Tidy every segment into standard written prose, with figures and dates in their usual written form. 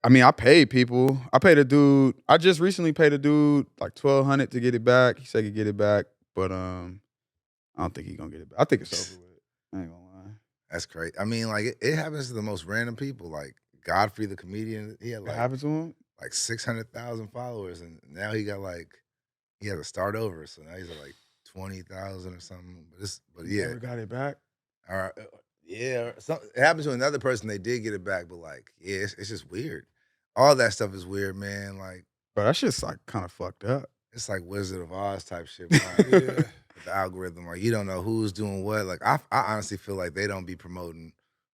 I mean, I paid people. I paid a dude. I just recently paid a dude like $1,200 to get it back. He said he could get it back, but I don't think he's gonna get it back. I think it's over with. I ain't gonna lie. That's crazy. I mean, like it happens to the most random people. Like Godfrey, the comedian, he had What happened to him? like 600,000 followers, and now he got he had to start over. So now he's at like 20,000 or something. But You yeah, never got it back. all right, yeah. It happened to another person. They did get it back, but like, yeah, it's just weird. All that stuff is weird, man. Like, But that shit's like kind of fucked up. it's like Wizard of Oz type shit. Yeah. The algorithm, like you don't know who's doing what. Like I honestly feel like they don't be promoting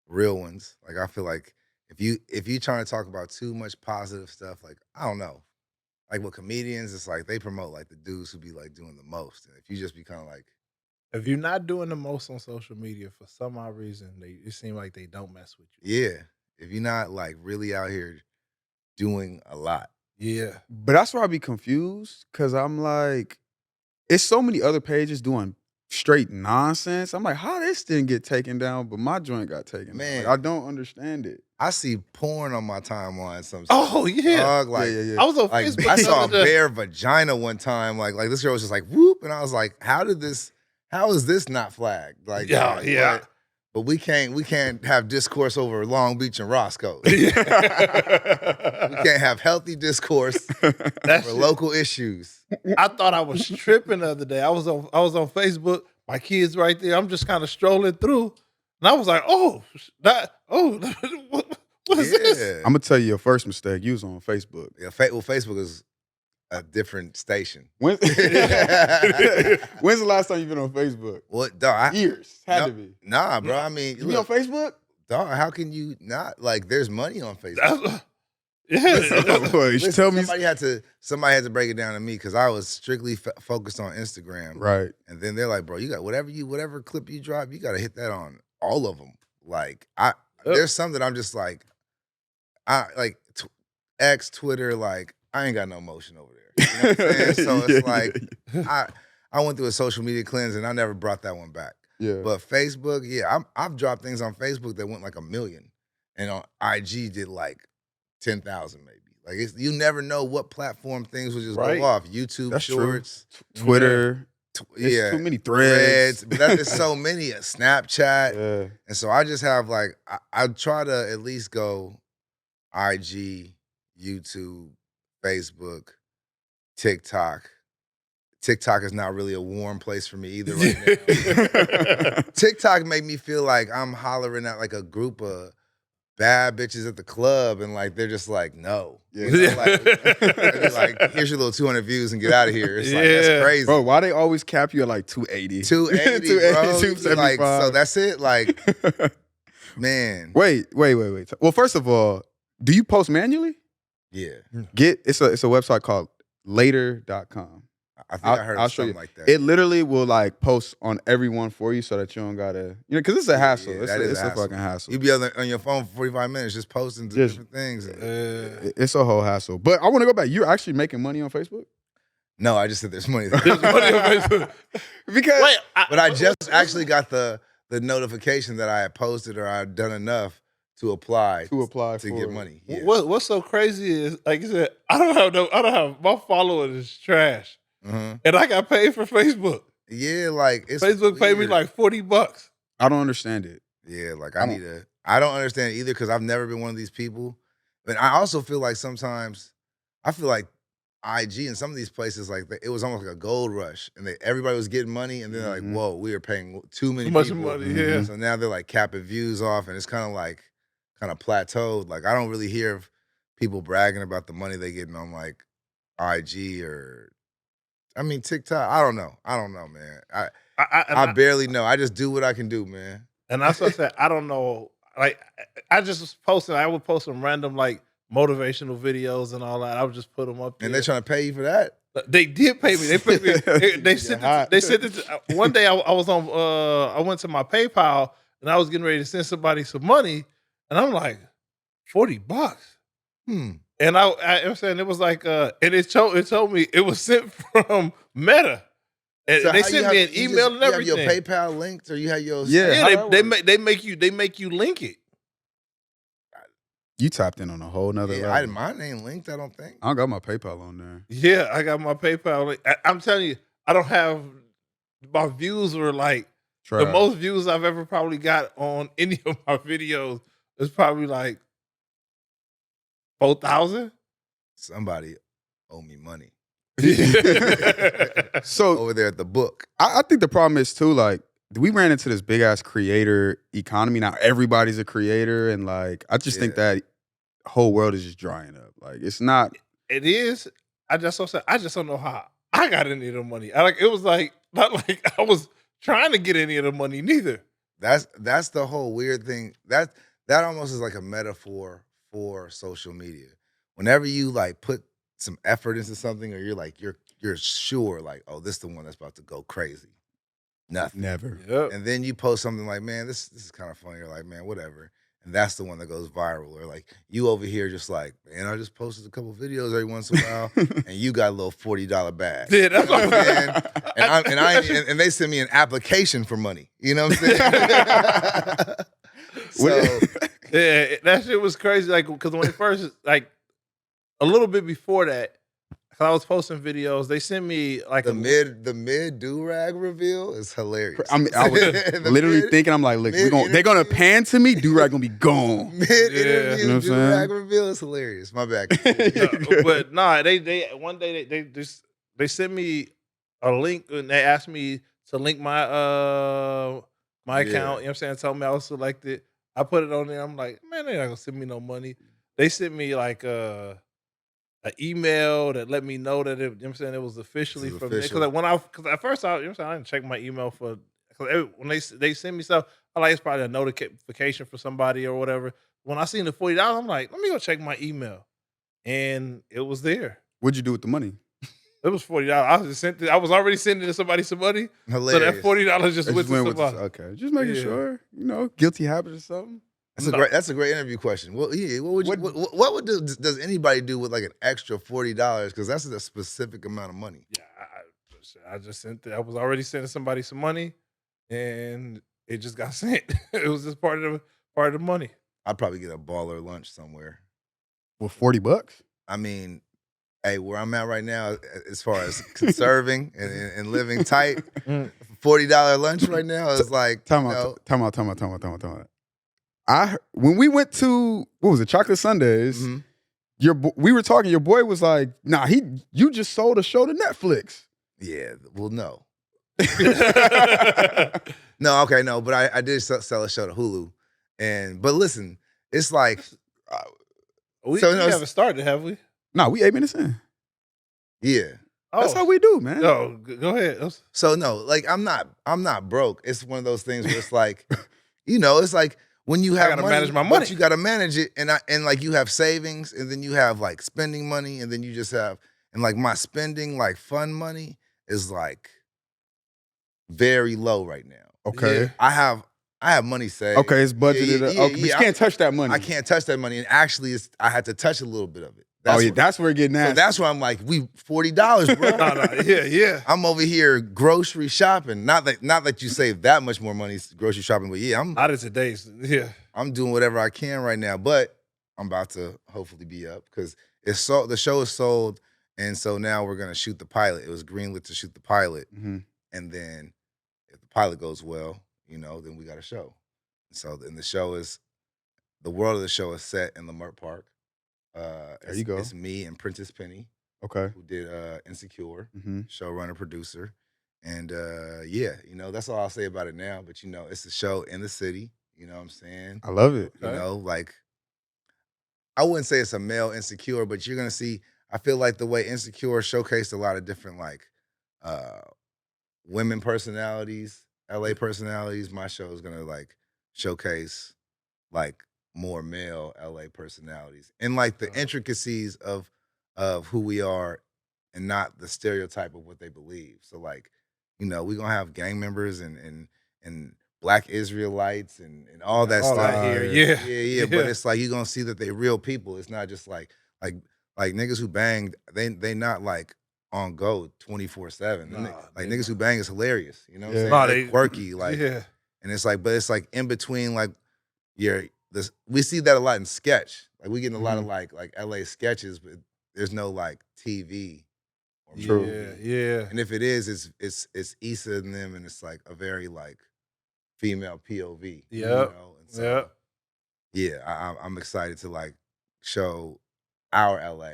real ones. Like I feel like if you trying to talk about too much positive stuff, like I don't know, like with comedians, it's like they promote like the dudes who be like doing the most. And if you just be kind of like, If you're not doing the most on social media for some odd reason, it seems like they don't mess with you. yeah, if you're not like really out here doing a lot, Yeah. But that's why I be confused, because I'm like, it's so many other pages doing straight nonsense. I'm like, how this didn't get taken down, but my joint got taken down? Man. Like, I don't understand it. I see porn on my timeline. Oh yeah. Dog, like, yeah. I was on like Facebook. I the saw a other day. bare vagina one time. Like this girl was just like whoop, and I was like, how is this not flagged? Like, Yeah. But we can't have discourse over Long Beach and Roscoe. Yeah. We can't have healthy discourse That for shit- local issues. I thought I was tripping the other day. I was on Facebook. My kids right there. I'm just kind of strolling through, and I was like, what is this? I'm gonna tell you your first mistake. You was on Facebook. Yeah, well, Facebook is a different station. When's the last time you've been on Facebook? What, dog? Years. Had No, to be. Nah, bro. I mean, You be on Facebook? dog, how can you not? Like, there's money on Facebook. Yeah. Boy, you should tell me. Somebody had to break it down to me because I was strictly focused on Instagram. Right. And then they're like, bro, you got whatever clip you drop, you got to hit that on all of them. Like there's some that I'm just like, X, Twitter, like I ain't got no motion over there. You know what I'm saying? So it's like I went through a social media cleanse and I never brought that one back. Yeah. But Facebook, yeah, I've dropped things on Facebook that went like 1 million, and on IG did like 10,000 maybe. Like you never know what platform things will just Right. go off. YouTube That's true. Shorts, Twitter. yeah, Too many threads. but there's so many. Snapchat, Yeah. and so I just have like I try to at least go IG, YouTube, Facebook, TikTok. TikTok is not really a warm place for me either right now. TikTok made me feel like I'm hollering at like a group of bad bitches at the club, and like they're just like, no. Yeah. You know, like, here's your little 200 views and get out of here. It's like, that's crazy. Bro, why they always cap you at like 280? 280, 280, bro. 275. Like, so that's it? Like, man. Wait. Well, first of all, do you post manually? Yeah. It's a website called later.com. I think I heard I'll of show you. something like that. It literally will like post on everyone for you so that you don't gotta, because it's a hassle. Yeah, it's that is it's a a hassle. fucking hassle. You be on your phone for 45 minutes just posting to different things. It's a whole hassle. But I want to go back. You're actually making money on Facebook? No, I just said there's money there. There's money on Facebook. Because Wait, But I just actually got the notification that I had posted or I had done enough to apply to apply to for get it. money. Yeah. What's so crazy is, like you said, I don't have my following is trash, Mhm. and I got paid for Facebook. Yeah, like it's Facebook paid me weird. like $40. I don't understand it. Yeah, like I I don't understand it either because I've never been one of these people. But I also feel like sometimes I feel like IG and some of these places like it was almost like a gold rush, and everybody was getting money, and then they're like, "Whoa, we are paying too many Too much people." money, yeah. So now they're like capping views off, and it's kind of plateaued. Like I don't really hear of people bragging about the money they getting on like IG or, I mean TikTok. I don't know, man. I barely know. I just do what I can do, man. And that's what I said. I don't know. Like I just was posting. I would post some random like motivational videos and all that. I would just put them up there. And they're trying to pay you for that. They did pay me. They paid me. They sent it. They sent it. One day I was on. I went to my PayPal and I was getting ready to send somebody some money, and I'm like, $40. And I'm saying it was like, and it told me it was sent from Meta. And So they how sent me an email and everything. You have your PayPal linked, or you have your Yeah. Yeah, they make you link it. You tapped in on a whole nother Yeah, level. mine ain't linked, I don't think. I don't got my PayPal on there. Yeah, I got my PayPal. Like, I'm telling you, I don't have my views were like the Trash. most views I've ever probably got on any of my videos is probably like 4,000. Somebody owe me money. So Over there at the book. I think the problem is too, like, we ran into this big ass creator economy. Now everybody's a creator, and like I just think that whole world is just drying up. Like it's not. It is. I just don't know how I got any of the money. It was like not like I was trying to get any of the money neither. That's the whole weird thing. That almost is like a metaphor for social media. Whenever you like put some effort into something, or you're like you're sure like, oh, this is the one that's about to go crazy. Nothing. Never. Yep. And then you post something like, man, this is kind of funny. You're like, man, whatever. And that's the one that goes viral. Or like you over here just like, man, I just posted a couple videos every once in a while, and you got a little $40 bag. Yeah, that's you know what I'm saying? And they send me an application for money. You know what I'm saying? So yeah, that shit was crazy. Like, because when it first, like, a little bit before that, 'cause I was posting videos. They sent me like the mid do-rag reveal is hilarious. I mean, I was literally thinking, I'm like, look, they're gonna pan to me. Do-rag gonna be gone. Mid-interview You know what I'm do-rag saying? reveal is hilarious. My bad. But nah, they one day they sent me a link and they asked me to link my my account. You know what I'm saying? Told me I was selected. I put it on there. I'm like, man, they're not gonna send me no money. They sent me like an email that let me know that it, you know what I'm saying, it was officially from there. official. Because at first I, you know what I'm saying, I didn't check my email for, cause when they send me stuff, I like it's probably a notification for somebody or whatever. When I seen the $40, I'm like, let me go check my email, and it was there. What'd you do with the money? It was $40. I was already sending somebody some money, Hilarious. so that $40 just went to went with somebody. okay, just making Yeah. sure. You know, guilty habit or something. That's a great interview question. Well, yeah, does anybody do with like an extra $40? Because that's a specific amount of money. Yeah, I just sent it. I was already sending somebody some money, and it just got sent. It was just part of the money. I'd probably get a baller lunch somewhere. With $40. I mean, hey, where I'm at right now, as far as conserving and living tight, $40 lunch right now is like Time out. When we went to what was it, Chocolate Sundays? Mhm. We were talking. Your boy was like, "Nah, you just sold a show to Netflix." Yeah, well, no. No, okay, no, but I did sell a show to Hulu. But listen, it's like We So, no, haven't started, have we? Nah, we 8 minutes in. yeah. That's how we do, man. No, go ahead. So no, like I'm not broke. It's one of those things where it's like, you know, it's like when you have gotta money, manage my but money. you got to manage it, and like you have savings, and then you have like spending money, and then you just have, and like my spending like fun money is like very low right now. Okay. Yeah. I have money saved. Okay, it's budgeted. Yeah, Okay, but you can't touch that money. I can't touch that money, and actually, I had to touch a little bit of it. That's where it get nasty. So that's why I'm like, we $40, bro. Yeah. I'm over here grocery shopping. Not that you save that much more money grocery shopping, but yeah, Not in today's. Yeah. I'm doing whatever I can right now. But I'm about to hopefully be up because it's sold. The show is sold, and so now we're gonna shoot the pilot. It was greenlit to shoot the pilot, Mhm. and then if the pilot goes well, you know, then we got a show. So and the world of the show is set in Leimert Park. There you go. It's me and Prentice Penny, Okay. who did Insecure, Mm-hmm. showrunner, producer. And yeah, you know, that's all I'll say about it now. But you know, it's a show in the city, you know what I'm saying? I love it. You know, like I wouldn't say it's a male Insecure, but you're gonna see, I feel like the way Insecure showcased a lot of different like women personalities, LA personalities, my show is gonna like showcase like more male LA personalities and like the intricacies of who we are and not the stereotype of what they believe. So like, you know, we're gonna have gang members and Black Israelites and all that All stuff. that here, yeah. Yeah. But it's like you're gonna see that they real people. It's not just like niggas who banged, they not like on go 24/7. Nah, Like they niggas who bang is hilarious. You know what I'm Yeah. saying? Nah, They quirky, like yeah. and it's like, but it's like in between like the we see that a lot in sketch. Like we getting a lot of like LA sketches, but there's no like TV. Or True. movie. Yeah. And if it is, it's Issa and them, and it's like a very like female POV. Yep. You know? And so, yeah, I'm excited to like show our LA,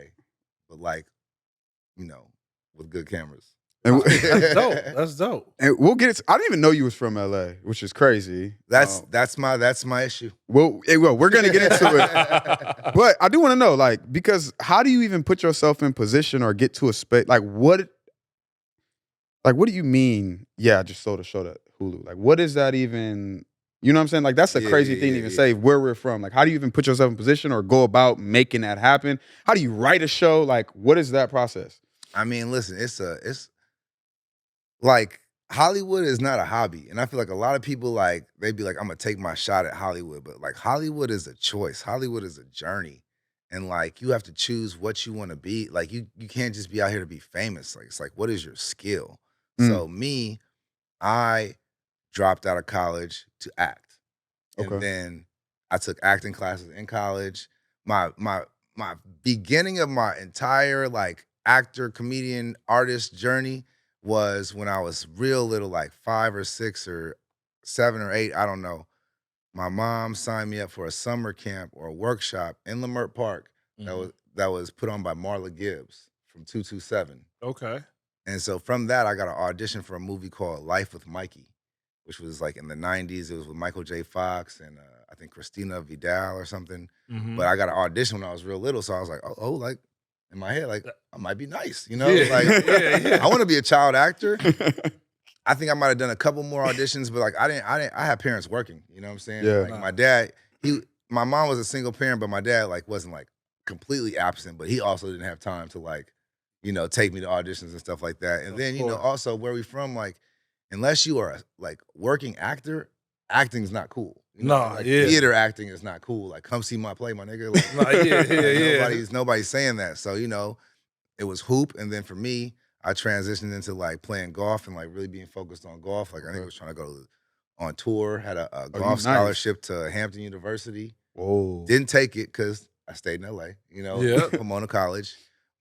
but like, you know, with good cameras. And That's dope. That's dope. And we'll get it. I didn't even know you was from LA, which is crazy. That's my issue. Well, we're gonna get into it, but I do want to know, like, because how do you even put yourself in position or get to a space? Like, what do you mean? Yeah, I just sold a show to Hulu. Like, what is that even? You know what I'm saying? Like, that's a crazy thing to even say where we're from. Like, how do you even put yourself in position or go about making that happen? How do you write a show? Like, what is that process? I mean, listen, it's like Hollywood is not a hobby. And I feel like a lot of people like, they'd be like, I'm gonna take my shot at Hollywood. But like Hollywood is a choice. Hollywood is a journey. And like you have to choose what you want to be. Like you can't just be out here to be famous. Like it's like, what is your skill? So me, I dropped out of college to act. And then I took acting classes in college. My beginning of my entire like actor, comedian, artist journey was when I was real little, like 5 or 6 or 7 or 8, I don't know. My mom signed me up for a summer camp or a workshop in Leimert Park that was put on by Marla Gibbs from 227. Okay. And so from that, I got an audition for a movie called Life with Mikey, which was like in the 90s. It was with Michael J. Fox and I think Christina Vidal or something. But I got an audition when I was real little, so I was like, oh, like in my head, like I might be nice, you know? I want to be a child actor. I think I might have done a couple more auditions, but like I had parents working, you know what I'm saying? Yeah. Like my dad, my mom was a single parent, but my dad like wasn't like completely absent, but he also didn't have time to like, you know, take me to auditions and stuff like that. And then, you know, also where we from, like, unless you are a like working actor, acting's not cool. You know? Theater acting is not cool. Like, come see my play, my nigga. Like, nobody's saying that. So, you know, it was hoop. And then for me, I transitioned into like playing golf and like really being focused on golf. Like I think I was trying to go on tour, had a golf scholarship to Hampton University. Whoa. Didn't take it because I stayed in LA, you know, Pomona College.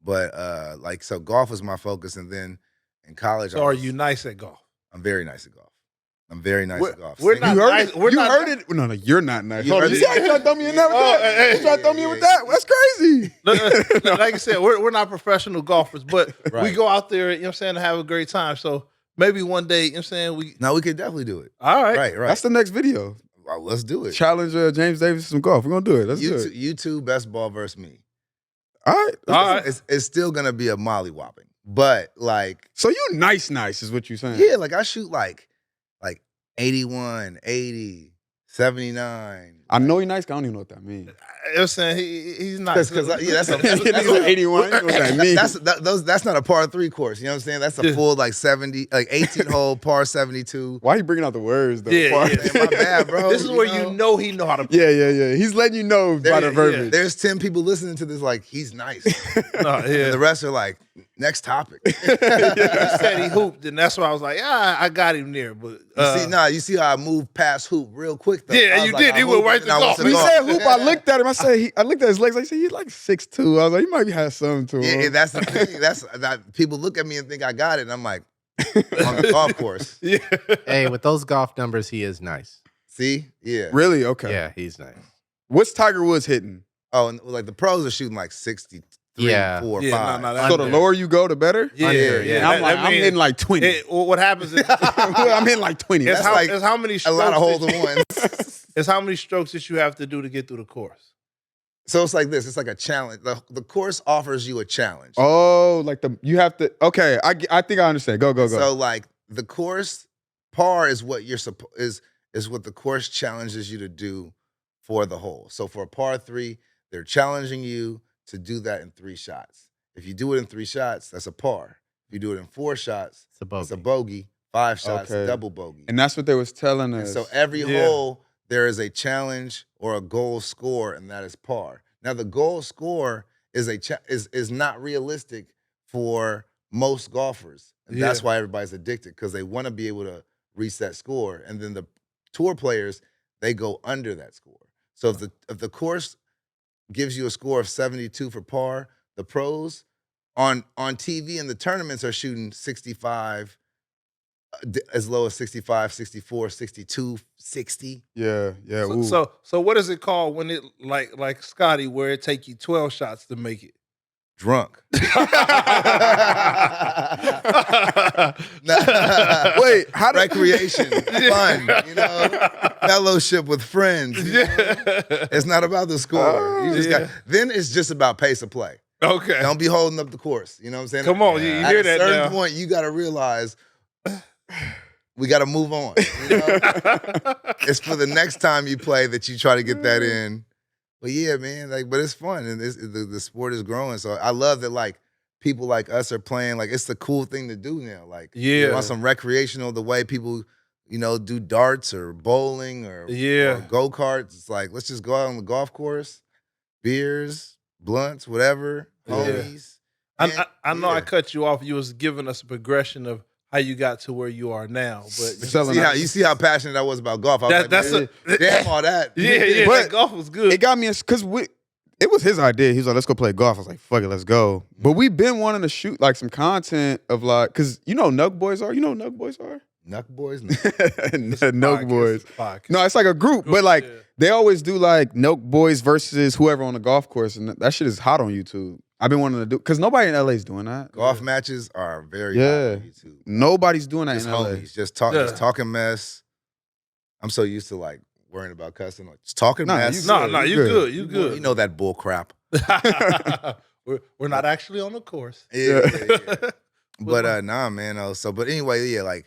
But like, so golf was my focus. And then in college, So are you nice at golf? I'm very nice at golf. I'm very nice at golf. We're not nice. You heard it? No, you're not nice. You see how you trying to throw me in there with that? You trying to throw me in with that? That's crazy. Like I said, we're not professional golfers, but we go out there, you know what I'm saying, to have a great time. So maybe one day, you know what I'm saying, we could definitely do it. All right. Right. That's the next video. Well, let's do it. Challenge James Davis some golf. We're going to do it. Let's do it. You two, best ball versus me. All right. It's still going to be a mollywhopping. But like. So you nice is what you're saying. Yeah, like I shoot like 81, 80, 79. I know he's nice. I don't even know what that means. I'm saying he's nice. Because that's a 81. What that means? That's not a par 3 course. You know what I'm saying? That's a full like 18 hole par 72. Why are you bringing out the words though? Yeah. My bad, bro. This is where you know he know how to play. Yeah. He's letting you know by the verbiage. There's 10 people listening to this like he's nice. And the rest are like, next topic. He said he hooped, and that's why I was like, I got him there. But you see how I moved past hoop real quick though. Yeah, you did. He went right to golf. When he said hoop, I looked at him. I looked at his legs. I said, he's like 6'2". I was like, he might have something to him. Yeah, that's the thing. That people look at me and think I got it, and I'm like, on the golf course. Yeah. Hey, with those golf numbers, he is nice. See? Yeah. Really? Okay. Yeah, he's nice. What's Tiger Woods hitting? Oh, and like the pros are shooting like 63, 4, 5. No, so the lower you go, the better? Yeah. I'm hitting like 20. What happens is I'm hitting like 20. It's how many a strokes lot of holes in one. It's how many strokes that you have to do to get through the course. So it's like this. It's like a challenge. The course offers you a challenge. Oh, like you have to. Okay, I think I understand. Go. So like the course par is what you're is what the course challenges you to do for the hole. So for a par 3, they're challenging you to do that in 3 shots. If you do it in 3 shots, that's a par. If you do it in 4 shots, it's a bogey. 5 shots, double bogey. And that's what they was telling us. And so every hole, there is a challenge or a goal score, and that is par. Now the goal score is not realistic for most golfers. And that's why everybody's addicted, because they want to be able to reach that score. And then the tour players, they go under that score. So if the course gives you a score of 72 for par, the pros on TV and the tournaments are shooting 65, as low as 65, 64, 62, 60. Yeah. Ooh. So what is it called when it like Scottie, where it take you 12 shots to make it? Drunk. Wait, how recreation, fun, fellowship with friends. It's not about the score. You just then it's just about pace of play. Okay. Don't be holding up the course. You know what I'm saying? Come on, you hear that now. At a certain point, you got to realize we got to move on. It's for the next time you play that you try to get that in. But yeah, man, but it's fun, and the sport is growing. So I love that, people like us are playing. It's the cool thing to do now. On some recreational, the way people, do darts or bowling or go-karts. It's let's just go out on the golf course, beers, blunts, whatever, homies. I know I cut you off. You was giving us a progression of how you got to where you are now, but you see how passionate I was about golf. I was damn all that. Yeah. But that golf was good. It got me because it was his idea. He was like, "Let's go play golf." I was like, "Fuck it, let's go." But we've been wanting to shoot some content of because Nug Boys are. You know what Nug Boys are? Nug Boys, Nug Boys. No, it's like a group, but they always do Nug Boys versus whoever on the golf course, and that shit is hot on YouTube. I've been wanting to do because nobody in LA is doing that. Golf matches are very hot on YouTube. Nobody's doing that just in LA. Homies, just talking mess. I'm so used to worrying about cussing, just talking mess. You good. You good. You know that bull crap. We're not actually on the course. Yeah. But nah, man. But anyway,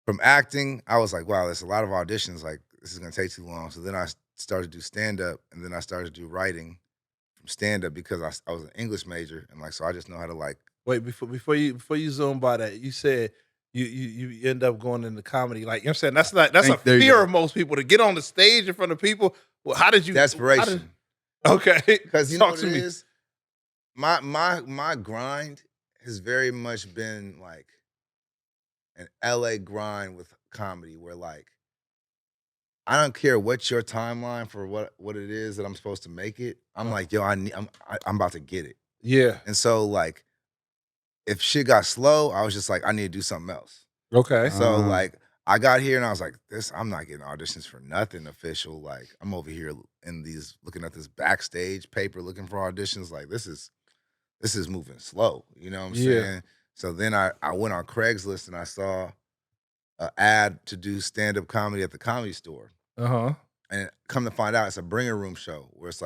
from acting, I was wow, there's a lot of auditions. This is gonna take too long. So then I started to do stand up, and then I started to do writing from stand up because I was an English major, and so I just know how to Wait, before you zoom by that, you said you end up going into comedy. You know what I'm saying? That's a fear of most people to get on the stage in front of people. Well, how did you? Desperation. Okay, because you know what it is. My grind has very much been an LA grind with comedy, where I don't care what's your timeline for what it is that I'm supposed to make it. I'm I'm about to get it. Yeah. And so if shit got slow, I was just I need to do something else. Okay. So I got here and I was I'm not getting auditions for nothing official. I'm over here looking at this backstage paper looking for auditions. This is moving slow. You know what I'm saying? So then I went on Craigslist and I saw an ad to do stand-up comedy at the Comedy Store. Uh-huh. And come to find out, it's a bringer room show where it's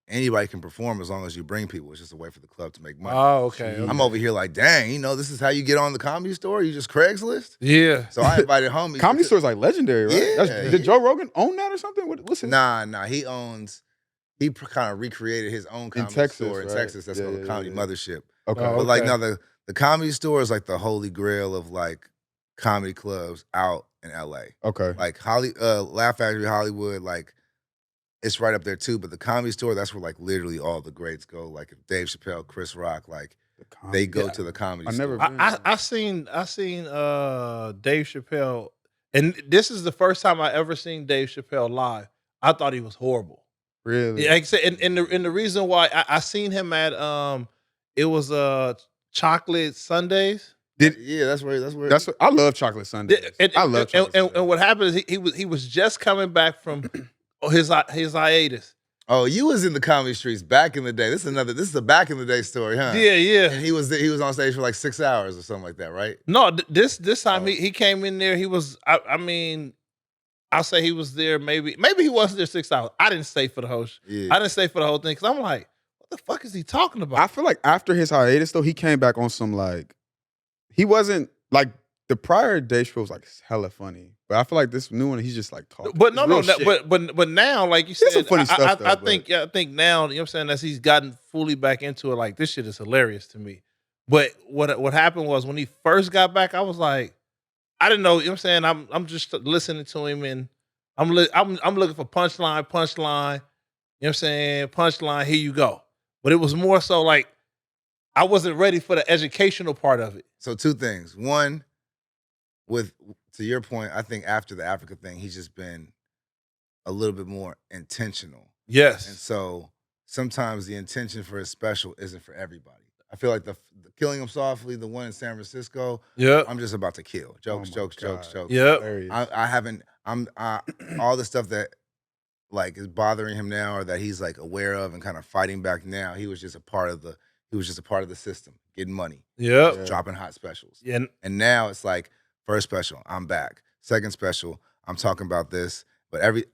anybody can perform as long as you bring people. It's just a way for the club to make money. Oh, okay. I'm over here dang, this is how you get on the Comedy Store? You just Craigslist? Yeah. So I invited homies. Comedy Store is legendary, right? Yeah. Did Joe Rogan own that or something? What's his? Nah. He kind of recreated his own Comedy Store in Texas. That's called the Comedy Mothership. Okay. But the Comedy Store is the holy grail of comedy clubs out in LA. Okay. Laugh Factory Hollywood, it's right up there too. But the Comedy Store, that's where literally all the greats go. If Dave Chappelle, Chris Rock, they go to the Comedy Store. I seen Dave Chappelle, and this is the first time I ever seen Dave Chappelle live. I thought he was horrible. Really? Yeah, like I said, and the reason why I seen him at it was Chocolate Sundays. That's where I love Chocolate Sundays. I love Chocolate Sundays. And what happened is he was just coming back from his hiatus. Oh, you was in the comedy streets back in the day. This is a back in the day story, huh? Yeah. And he was on stage for 6 hours or something like that, right? No, this time he came in there. He was I'll say he was there. Maybe he wasn't there 6 hours. I didn't stay for the whole. Yeah. I didn't stay for the whole thing because I'm what the fuck is he talking about? I feel after his hiatus though, he came back on some he wasn't the prior Dave Chappelle was hella funny, but I feel this new one he's just talking. But but now you said, some funny stuff. I think now, you know what I'm saying, as he's gotten fully back into it, this shit is hilarious to me. But what happened was when he first got back, I was I didn't know, you know what I'm saying. I'm just listening to him and I'm looking for punchline. You know what I'm saying, punchline. Here you go. But it was more so I wasn't ready for the educational part of it. So two things. One, to your point, I think after the Africa thing, he's just been a little bit more intentional. Yes. And so sometimes the intention for a special isn't for everybody. I feel like the Killing 'Em Softly, the one in San Francisco, Yep. I'm just about to kill. Jokes, Oh my jokes, God. jokes. Yep. I haven't, all the stuff that like is bothering him now or that he's like aware of and kind of fighting back now, he was just a part of the system, getting money, Yep. just dropping hot specials. Yeah. And now it's like, first special, I'm back. Second special, I'm talking about this. But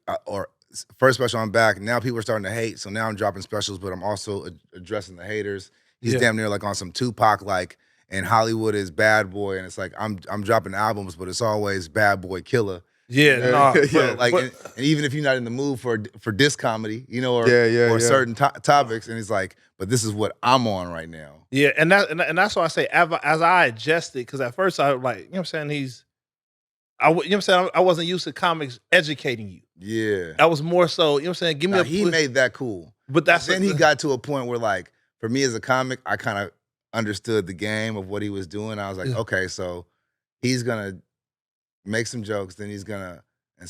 first special, I'm back. Now people are starting to hate, so now I'm dropping specials, but I'm also addressing the haters. He's damn near like on some Tupac, like, and Hollywood is bad boy, and it's like I'm dropping albums, but it's always bad boy killer. Yeah, and even if you're not in the mood for diss comedy, or certain topics, and it's like, but this is what I'm on right now. Yeah, and that's why I say as I adjusted, because at first I was like, you know what I'm saying, I wasn't used to comics educating you. Yeah, that was more so, you know what I'm saying, give me he made that cool, but then he got to a point where like for me as a comic, I kind of understood the game of what he was doing. I was like, okay, so he's gonna make some jokes, then he's gonna, and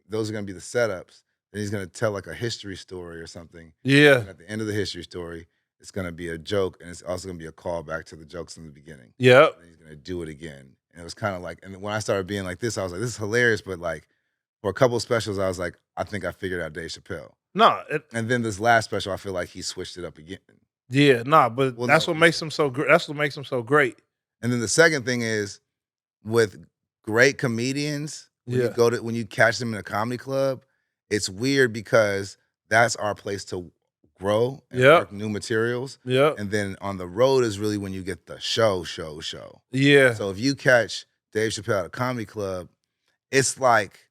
those are gonna be the setups. Then he's gonna tell like a history story or something. Yeah. And at the end of the history story, it's gonna be a joke, and it's also gonna be a callback to the jokes in the beginning. Yep. And he's gonna do it again. And it was kind of like, and when I started being like this, I was like, this is hilarious. But like for a couple of specials, I was like, I think I figured out Dave Chappelle. No. And then this last special, I feel like he switched it up again. Yeah, but that's what makes him so great. That's what makes him so great. And then the second thing is with great comedians, when you catch them in a comedy club, it's weird because that's our place to grow and work new materials. Yeah. And then on the road is really when you get the show. Yeah. So if you catch Dave Chappelle at a comedy club, it's like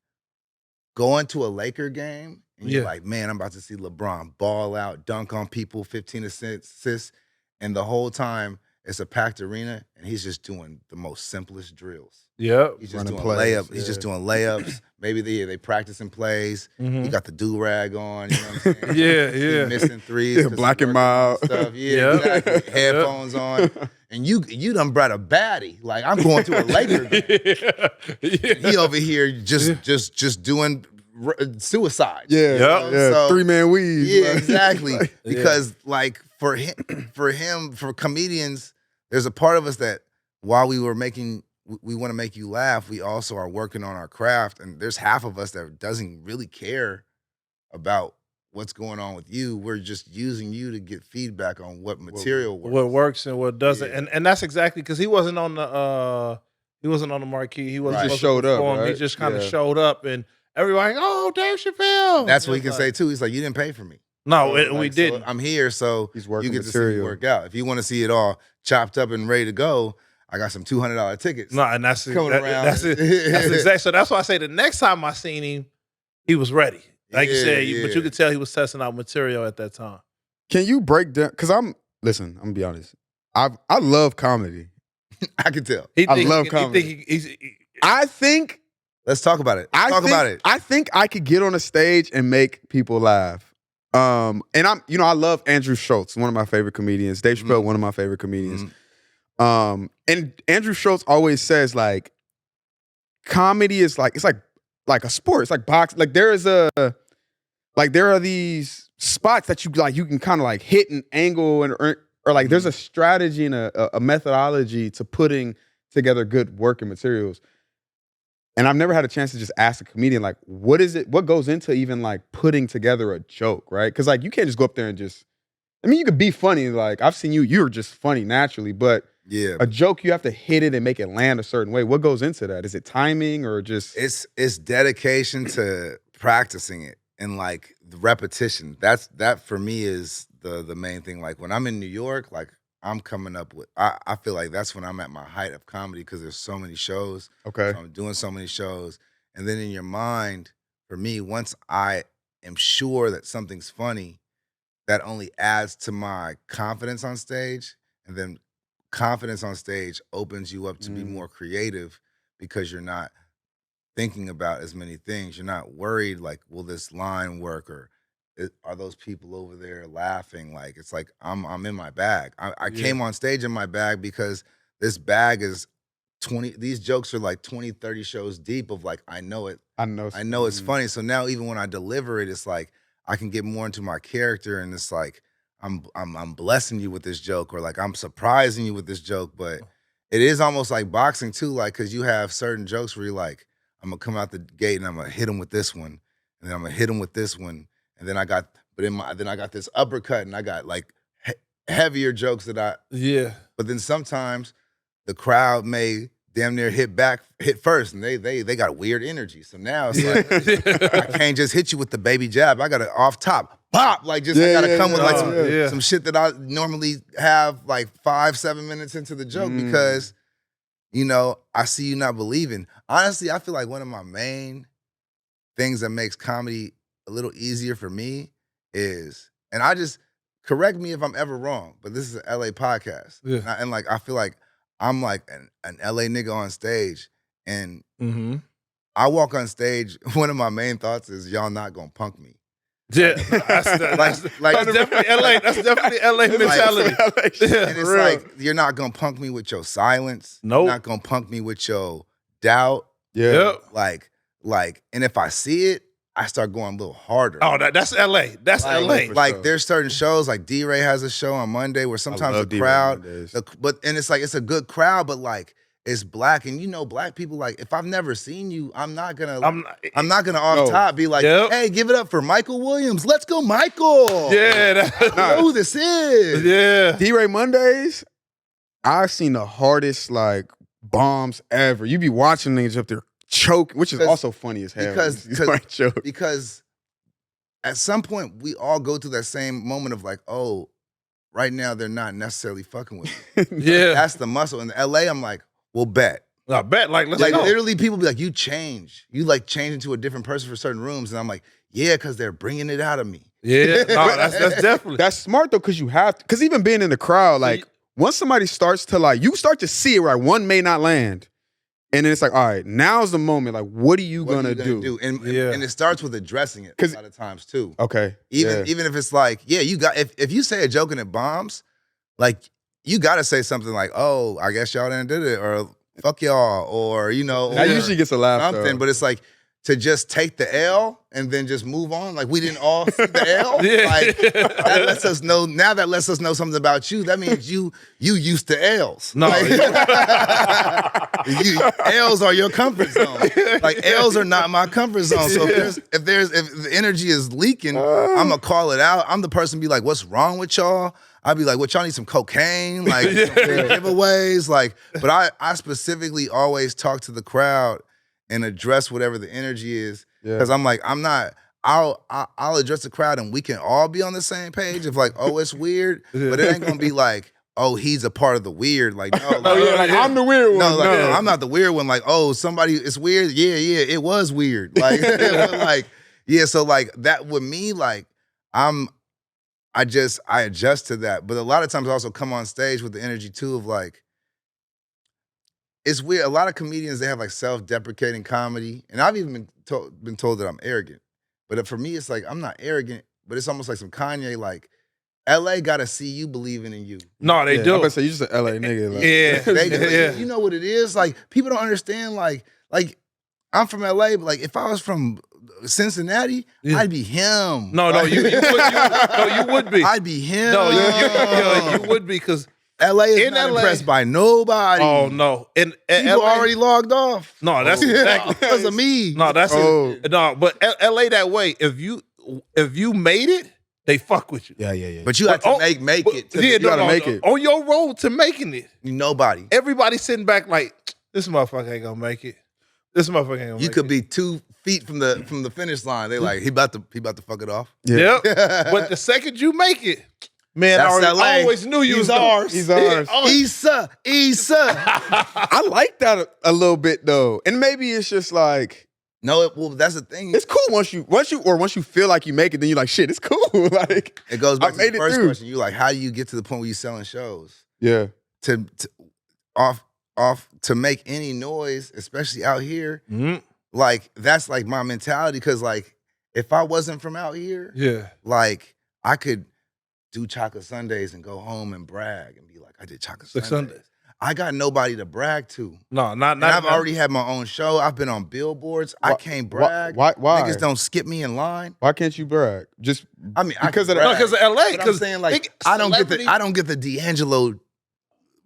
going to a Laker game and you're like, man, I'm about to see LeBron ball out, dunk on people, 15 assists. And the whole time it's a packed arena and he's just doing the most simplest drills. Yeah. He's just doing layups. He's just doing layups. Maybe they practicing plays. He got the do-rag on, you know what I'm saying? Yeah. Missing threes. Black and mild. Stuff. Yeah, exactly. Headphones on. And you done brought a baddie. Like, I'm going to a Laker game. He over here just doing suicide. So, 3-man weave. Yeah, exactly. Because like for comedians, there's a part of us that while we want to make you laugh, we also are working on our craft. And there's half of us that doesn't really care about what's going on with you. We're just using you to get feedback on what material works. What works and what doesn't. And that's exactly because he wasn't on the marquee. He wasn't just showed up. Right? He just kind of showed up and everybody, oh, Dave Chappelle. That's what he can say too. He's like, you didn't pay for me. No, we didn't. So I'm here, so he's working you get material. to see me work out. If you want to see it all chopped up and ready to go, I got some $200 tickets. No, and that's coming around. That's it. That's exactly. So that's why I say the next time I seen him, he was ready. Like you said, but you could tell he was testing out material at that time. Can you break down? Because I'm gonna be honest. I love comedy. I can tell. I love comedy. I think. Let's talk about it. I think I could get on a stage and make people laugh. And I love Andrew Schultz, one of my favorite comedians. Dave Chappelle, one of my favorite comedians. And Andrew Schultz always says like, comedy is like a sport. It's like boxing. Like there are these spots that you can kind of like hit an angle or like there's a strategy and a methodology to putting together good work and materials. And I've never had a chance to just ask a comedian, like, what goes into even like putting together a joke, right? Because like you can't just go up there and you could be funny. Like I've seen you're just funny naturally, but a joke, you have to hit it and make it land a certain way. What goes into that? Is it timing or just? It's dedication to practicing it and like the repetition. That for me is the main thing. Like when I'm in New York, like I'm coming up with, I feel like that's when I'm at my height of comedy because there's so many shows. Okay. So I'm doing so many shows. And then in your mind, for me, once I am sure that something's funny, that only adds to my confidence on stage. And then confidence on stage opens you up to be more creative because you're not thinking about as many things. You're not worried like, will this line work or are those people over there laughing? Like, it's like I'm in my bag. I came on stage in my bag because this bag is these jokes are like 20, 30 shows deep of like, I know it. I know. I know it's funny. So now even when I deliver it, it's like I can get more into my character, and it's like I'm blessing you with this joke, or like I'm surprising you with this joke. But it is almost like boxing too, like because you have certain jokes where you're like, I'm gonna come out the gate and I'm gonna hit him with this one, and then I'm gonna hit him with this one, and then I got this uppercut, and I got like heavier jokes that I But then sometimes the crowd may damn near hit first, and they got weird energy. So now it's like I can't just hit you with the baby jab. I got to off top, pop. Like I gotta come with like some shit that I normally have like 5-7 minutes into the joke because I see you not believing. Honestly, I feel like one of my main things that makes comedy a little easier for me is, and I just correct me if I'm ever wrong, but this is an LA podcast, and I feel like I'm like an LA nigga on stage, and I walk on stage. One of my main thoughts is y'all not gonna punk me. Yeah, that's definitely LA. That's definitely LA mentality. And it's like you're not gonna punk me with your silence. Nope. You're not gonna punk me with your doubt. Yeah. Like, and if I see it, I start going a little harder. Oh, that's LA. That's LA. Like there's certain shows, like D-Ray has a show on Monday where sometimes the crowd, it's like it's a good crowd, but like it's black, and black people, like if I've never seen you, I'm not gonna off top be like, hey, give it up for Michael Williams. Let's go, Michael. Yeah, I know who this is. Yeah, D-Ray Mondays. I've seen the hardest like bombs ever. You be watching niggas up there choke, which is also funny as hell. Because at some point we all go through that same moment of like, oh, right now they're not necessarily fucking with me. That's the muscle. In LA, I'm like, well, bet. I bet. Like, let's go. Literally, people be like, you change. You like change into a different person for certain rooms, and I'm like, yeah, because they're bringing it out of me. Yeah, no, that's definitely that's smart though, because you have to. Because even being in the crowd, like once somebody starts to like, you start to see it, right? One may not land. And then it's like, all right, now's the moment. Like, what are you gonna do? And it starts with addressing it a lot of times too. Okay. Even if it's like, you got if you say a joke and it bombs, like you gotta say something like, oh, I guess y'all didn't do it, or fuck y'all, or that usually gets a laugh. Something, though. But it's like to just take the L and then just move on. Like we didn't all see the L. Like that lets us know. Now that lets us know something about you. That means you used to L's. No, L's are your comfort zone. Like L's are not my comfort zone. So if the energy is leaking, I'm gonna call it out. I'm the person be like, what's wrong with y'all? I'd be like, what, y'all need some cocaine? Like some giveaways? Like, but I specifically always talk to the crowd and address whatever the energy is. Because I'm like, I'll address the crowd and we can all be on the same page of like, oh, it's weird, but it ain't gonna be like, oh, he's a part of the weird. Like, no, like, I'm the weird one. No, no, I'm not the weird one. Like, oh, somebody, it's weird. Yeah, it was weird. Like, so like that with me, like, I adjust to that. But a lot of times I also come on stage with the energy too of like, it's weird. A lot of comedians, they have like self-deprecating comedy. And I've even been told that I'm arrogant. But for me, it's like, I'm not arrogant, but it's almost like some Kanye, like, LA gotta see you believing in you. No, they do. I'm about to say, you just an LA nigga. Like, you know what it is? Like, people don't understand, like I'm from LA, but like, if I was from Cincinnati, I'd be him. No, you would be. I'd be him. No, you would be, because LA is not impressed by nobody. Oh no, and people already logged off. No, that's exactly because of me. No, that's no, but LA that way. If you made it, they fuck with you. Yeah. But you have to make it. You gotta make it on your road to making it. Nobody. Everybody sitting back like, this motherfucker ain't gonna make it. This motherfucker ain't gonna make it. You could be 2 feet from the finish line. They like, he about to fuck it off. Yeah. Yep. But the second you make it, man, I always knew you was ours. He's ours. Issa. I like that a little bit though, and maybe it's just like, no, well, that's the thing. It's cool once you feel like you make it, then you're like, shit, it's cool. Like, it goes back to the first question. You like, how do you get to the point where you're selling shows? Yeah. To make any noise, especially out here, like that's like my mentality. Because like, if I wasn't from out here, like I could do chocolate Sundays and go home and brag and be like, I did chocolate Sundays. I got nobody to brag to. No, not. And I've already had my own show. I've been on billboards. I can't brag. Why? Niggas don't skip me in line. Why can't you brag? Just because of LA. But I'm saying like I don't get the D'Angelo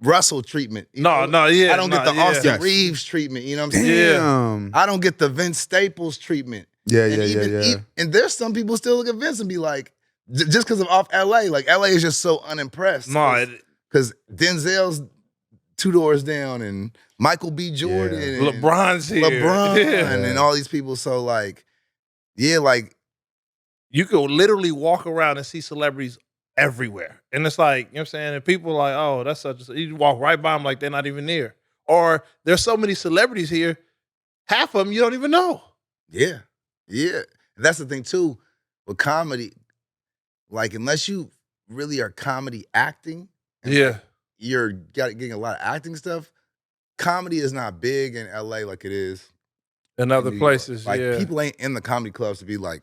Russell treatment. I don't get the Austin Reeves treatment. You know what I'm saying? Yeah. I don't get the Vince Staples treatment. Yeah. And there's some people still look at Vince and be like, just because of off LA, like LA is just so unimpressed. No, because Denzel's 2 doors down and Michael B. Jordan and LeBron's here. And all these people. So like, like you could literally walk around and see celebrities everywhere. And it's like, you know what I'm saying? And people are like, oh, that's such a, you walk right by them like they're not even near. Or there's so many celebrities here, half of them you don't even know. Yeah. And that's the thing too with comedy. Like, unless you really are comedy acting, you're getting a lot of acting stuff. Comedy is not big in LA like it is in other places. Like, people ain't in the comedy clubs to be like,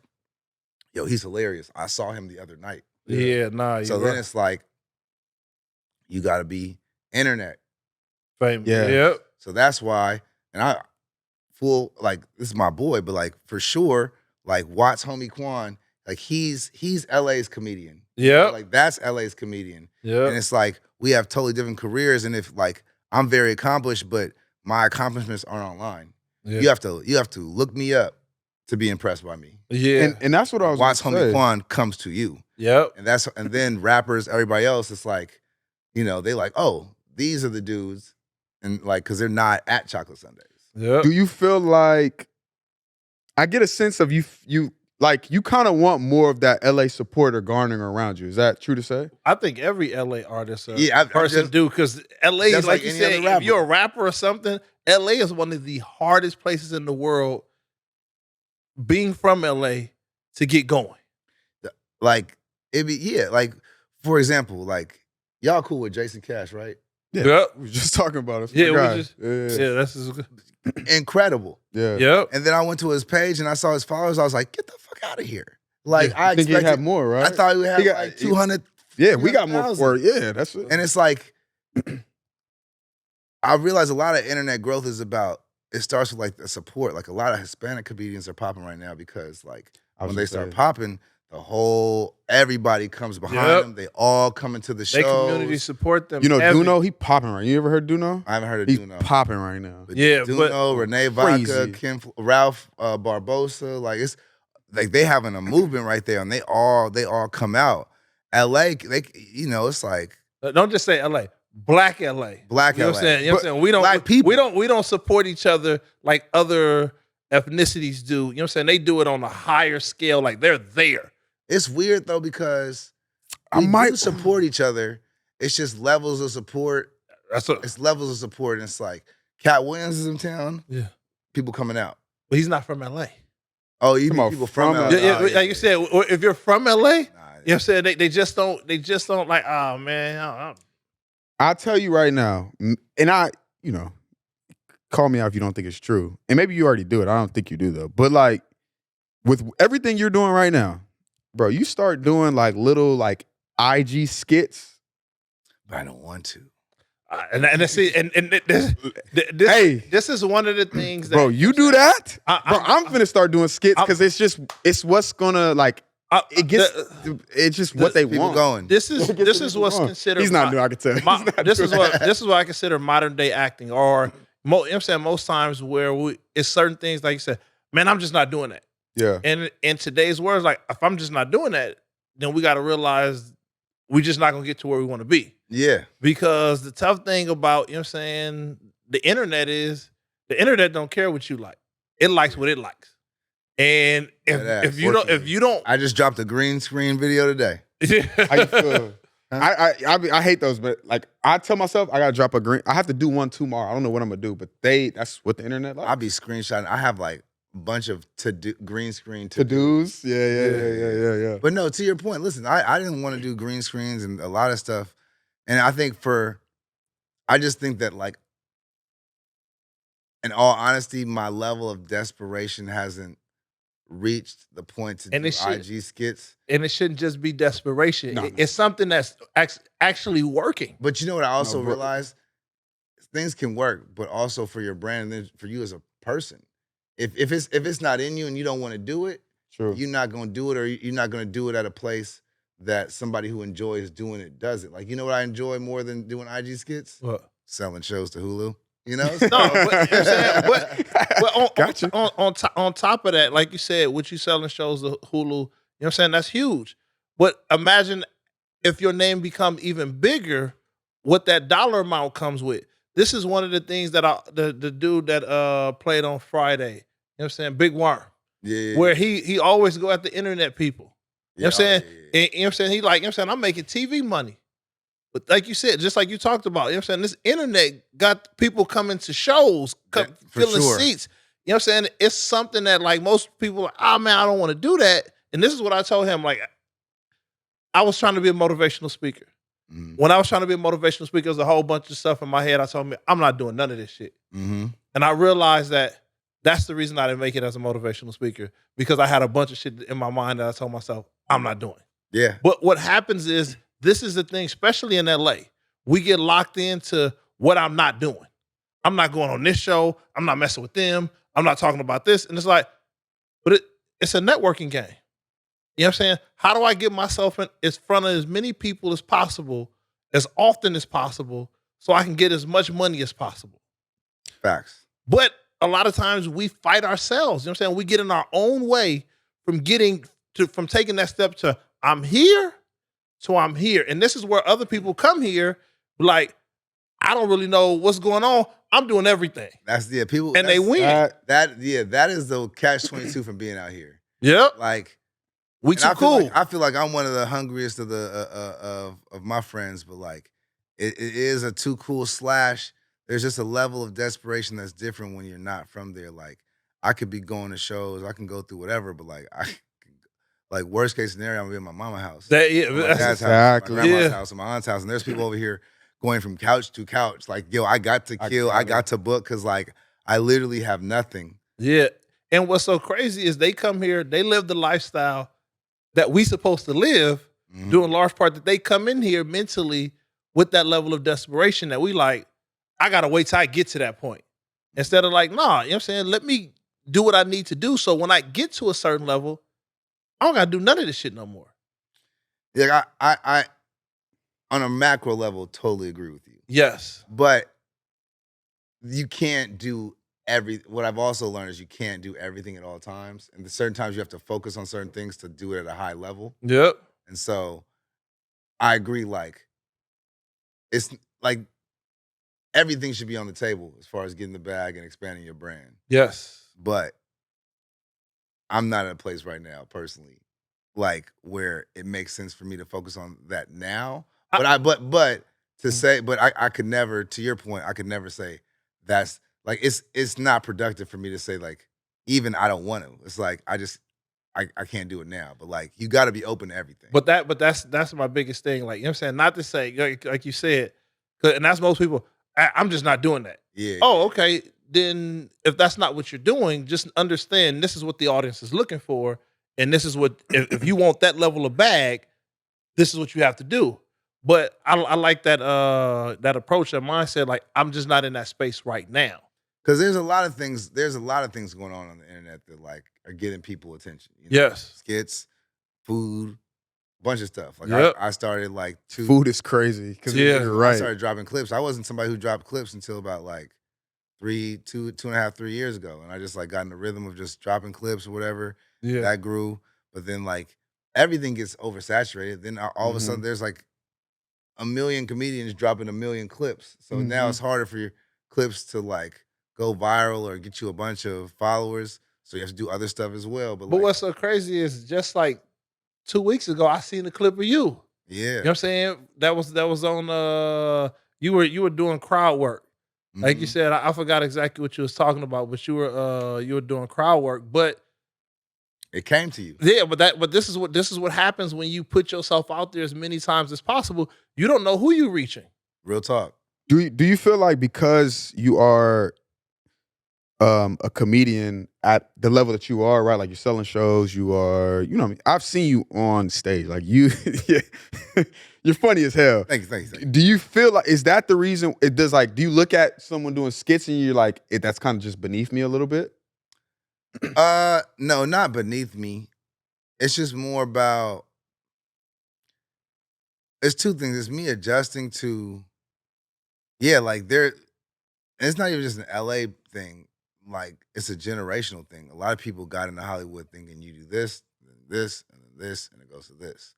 yo, he's hilarious. I saw him the other night. So then it's like, you got to be internet famous. Yeah. So that's why, and like, this is my boy, but like, for sure, like, Watts homie Quan, like, he's LA's comedian. Yeah. Like, that's LA's comedian. Yeah. And it's like, we have totally different careers. And if like, I'm very accomplished, but my accomplishments aren't online. Yeah. You have to look me up to be impressed by me. Yeah. And that's what I was Watts homie Quan comes to you. Yep. And then rappers, everybody else, it's like, you know, they like, oh, these are the dudes. And like, because they're not at Chocolate Sundays. Yep. Do you feel like, I get a sense of you kind of want more of that LA support or garnering around you. Is that true to say? I think every LA artist person do, because LA is like you said, if you're a rapper or something, LA is one of the hardest places in the world, being from LA, to get going. Like, like, for example, like, y'all cool with Jason Cash, right? Yeah. Yep. We were just talking about it. That's incredible. Yeah. Yep. And then I went to his page and I saw his followers. I was like, get the fuck out of here. Like, I think he had more, right? I thought he would have like 200. Yeah, we got more for it. Yeah, that's it. And it's like, I realize a lot of internet growth is about, it starts with like the support. Like, a lot of Hispanic comedians are popping right now because like when they start popping, everybody comes behind them. They all come into the show. They community support them. You know, Duno, he popping right. You ever heard Duno? I haven't heard of Duno. He's popping right now. But Duno, Renee Vodka, Ralph Barbosa, like, it's like they having a movement right there, and they all come out. LA, it's like, don't just say LA. Black LA. Black LA. You know what I'm saying? You know what I'm saying? We don't, black people. We don't support each other like other ethnicities do. You know what I'm saying? They do it on a higher scale, like they're there. It's weird though, because we do support each other. It's just levels of support. It's levels of support, and it's like, Cat Williams is in town. Yeah. People coming out. But he's not from LA. Oh, you mean people from LA? Like you said, if you're from LA, you know what I'm saying? They just don't like, oh man. I'll tell you right now, and call me out if you don't think it's true. And maybe you already do it. I don't think you do though. But like, with everything you're doing right now, bro, you start doing like little like IG skits. But I don't want to. This is one of the things that, bro, you do that? I'm finna start doing skits because it's what's gonna like, it's just what they want. Going. This is what's considered. He's not doing. I can tell. This is what I consider modern day acting, or you know what I'm saying, most times where it's certain things like you said, man, I'm just not doing that. Yeah. And in today's words, like, if I'm just not doing that, then we got to realize we're just not gonna get to where we want to be. Yeah. Because the tough thing about, you know what I'm saying, the internet don't care what you like. It likes what it likes. And if you don't, I just dropped a green screen video today. How you feel? I hate those, but like, I tell myself I gotta drop a green. I have to do one tomorrow. I don't know what I'm gonna do, but that's what the internet like. I'll be screenshotting. I have like a bunch of green screen to-dos. Yeah. But no, to your point, listen, I didn't want to do green screens and a lot of stuff. And I think I just think that, like, in all honesty, my level of desperation hasn't reached the point to do IG skits. And it shouldn't just be desperation. No. It's something that's actually working. But you know what I also realized? things can work, but also for your brand and then for you as a person. If it's not in you and you don't want to do it, True. you're not gonna do it, or you're not gonna do it at a place that somebody who enjoys doing it does it. Like, you know what I enjoy more than doing IG skits? What? Selling shows to Hulu. You know? No, but, you know what I'm saying? But Gotcha. on top of that, like you said, what you selling shows to Hulu, you know what I'm saying? That's huge. But imagine if your name become even bigger, what that dollar amount comes with. This is one of the things that the dude that played on Friday, you know what I'm saying? Big Worm. Yeah. Where he always go at the internet people. You know what I'm saying? Yeah. And, you know what I'm saying? He like, you know what I'm saying? I'm making TV money. But like you said, just like you talked about, you know what I'm saying? This internet got people coming to shows, For filling sure. seats. You know what I'm saying? It's something that like most people are like, oh man, I don't want to do that. And this is what I told him. Like, I was trying to be a motivational speaker. Mhm. When I was trying to be a motivational speaker, there's a whole bunch of stuff in my head. I told me, I'm not doing none of this shit. Mhm. And I realized that that's the reason I didn't make it as a motivational speaker, because I had a bunch of shit in my mind that I told myself, I'm not doing. Yeah. But what happens is, this is the thing, especially in LA, we get locked into what I'm not doing. I'm not going on this show. I'm not messing with them. I'm not talking about this. And it's like, but it's a networking game. You know what I'm saying? How do I get myself in front of as many people as possible, as often as possible, so I can get as much money as possible? Facts. But a lot of times we fight ourselves. You know what I'm saying? We get in our own way from from taking that step to I'm here to I'm here. And this is where other people come here like, I don't really know what's going on. I'm doing everything. That's people, And they win. That is the catch-22 from being out here. Yep. Like, We too cool. I feel like I'm one of the hungriest of of my friends, but like it is a too cool slash. There's just a level of desperation that's different when you're not from there. Like, I could be going to shows, I can go through whatever, but like worst case scenario, I'm gonna be in my mama's house, That, yeah, my that's dad's exactly. house, my grandma's Yeah. house, and my aunt's house, and there's people over here going from couch to couch. Like, yo, I got to kill, I got to book, because like I literally have nothing. Yeah. And what's so crazy is they come here, they live the lifestyle that we supposed to live, Mhm. due in large part that they come in here mentally with that level of desperation that we like, I gotta wait till I get to that point. Instead of like, nah, you know what I'm saying? Let me do what I need to do. So when I get to a certain level, I don't gotta do none of this shit no more. Yeah, I on a macro level totally agree with you. Yes. But you can't do what I've also learned is you can't do everything at all times. And there's certain times you have to focus on certain things to do it at a high level. Yep. And so I agree, like, it's like everything should be on the table as far as getting the bag and expanding your brand. Yes. But I'm not at a place right now, personally, like where it makes sense for me to focus on that now. But I could never, to your point, I could never say that's like it's not productive for me to say like even I don't want to. It's like I can't do it now. But like you got to be open to everything. But that's my biggest thing. Like, you know what I'm saying? Not to say, like you said, and that's most people, I'm just not doing that. Yeah. Oh, okay. Then if that's not what you're doing, just understand this is what the audience is looking for. And this is what, if you want that level of bag, this is what you have to do. But I like that that approach, that mindset. Like, I'm just not in that space right now. Because there's a lot of things going on the internet that like are getting people attention. You know? Yes. Skits, food, bunch of stuff. Like Yep. I started like Food is crazy. 'Cause Yeah. you're I right. started dropping clips. I wasn't somebody who dropped clips until about like 2.5, 3 years ago. And I just like got in the rhythm of just dropping clips or whatever. Yeah. That grew. But then like everything gets oversaturated. Then all of a sudden there's like a million comedians dropping a million clips. So now it's harder for your clips to like go viral or get you a bunch of followers. So you have to do other stuff as well. But like, what's so crazy is just like 2 weeks ago, I seen a clip of you. yeah. You know what I'm saying? That was on you were doing crowd work. Like you Mhm. said, I forgot exactly what you was talking about, but you were doing crowd work. But It came to you. yeah, but this is what happens when you put yourself out there as many times as possible. You don't know who you're reaching. Real talk. Do you feel like because you are a comedian at the level that you are, right? Like you're selling shows, you are, you know what I mean? I've seen you on stage. Like you You're funny as hell. Thank you. Do you feel like, is that the reason it does, like, do you look at someone doing skits and you're like, that's kind of just beneath me a little bit? No, not beneath me. It's just more about, it's two things. It's me adjusting to, like it's not even just an LA thing. Like, it's a generational thing. A lot of people got into Hollywood thinking you do this, and this, and then this, and it goes to this.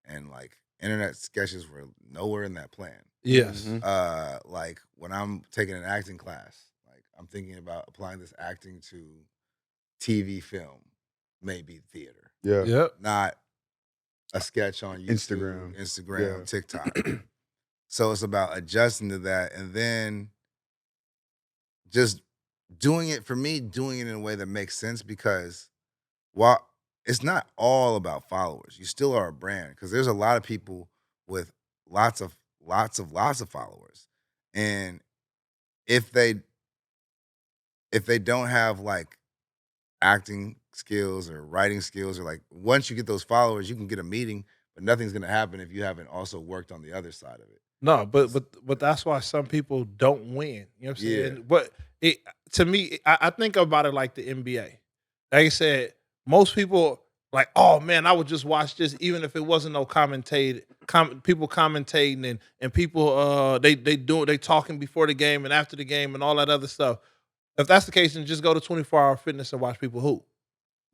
And like, internet sketches were nowhere in that plan. Yes. Mm-hmm. Like, when I'm taking an acting class, like, I'm thinking about applying this acting to TV, film, maybe theater. Yeah. Yep. Not a sketch on YouTube, Instagram, TikTok. So it's about adjusting to that, and then just doing it in a way that makes sense, because while it's not all about followers, you still are a brand, because there's a lot of people with lots of followers. And if they don't have like acting skills or writing skills, or like, once you get those followers, you can get a meeting, but nothing's gonna happen if you haven't also worked on the other side of it. No, but that's why some people don't win. You know what I'm saying? Yeah. But to me, I think about it like the NBA. Like I said, most people like, oh man, I would just watch this even if it wasn't no people commentating and people they talking before the game and after the game and all that other stuff. If that's the case, then just go to 24-hour fitness and watch people hoop.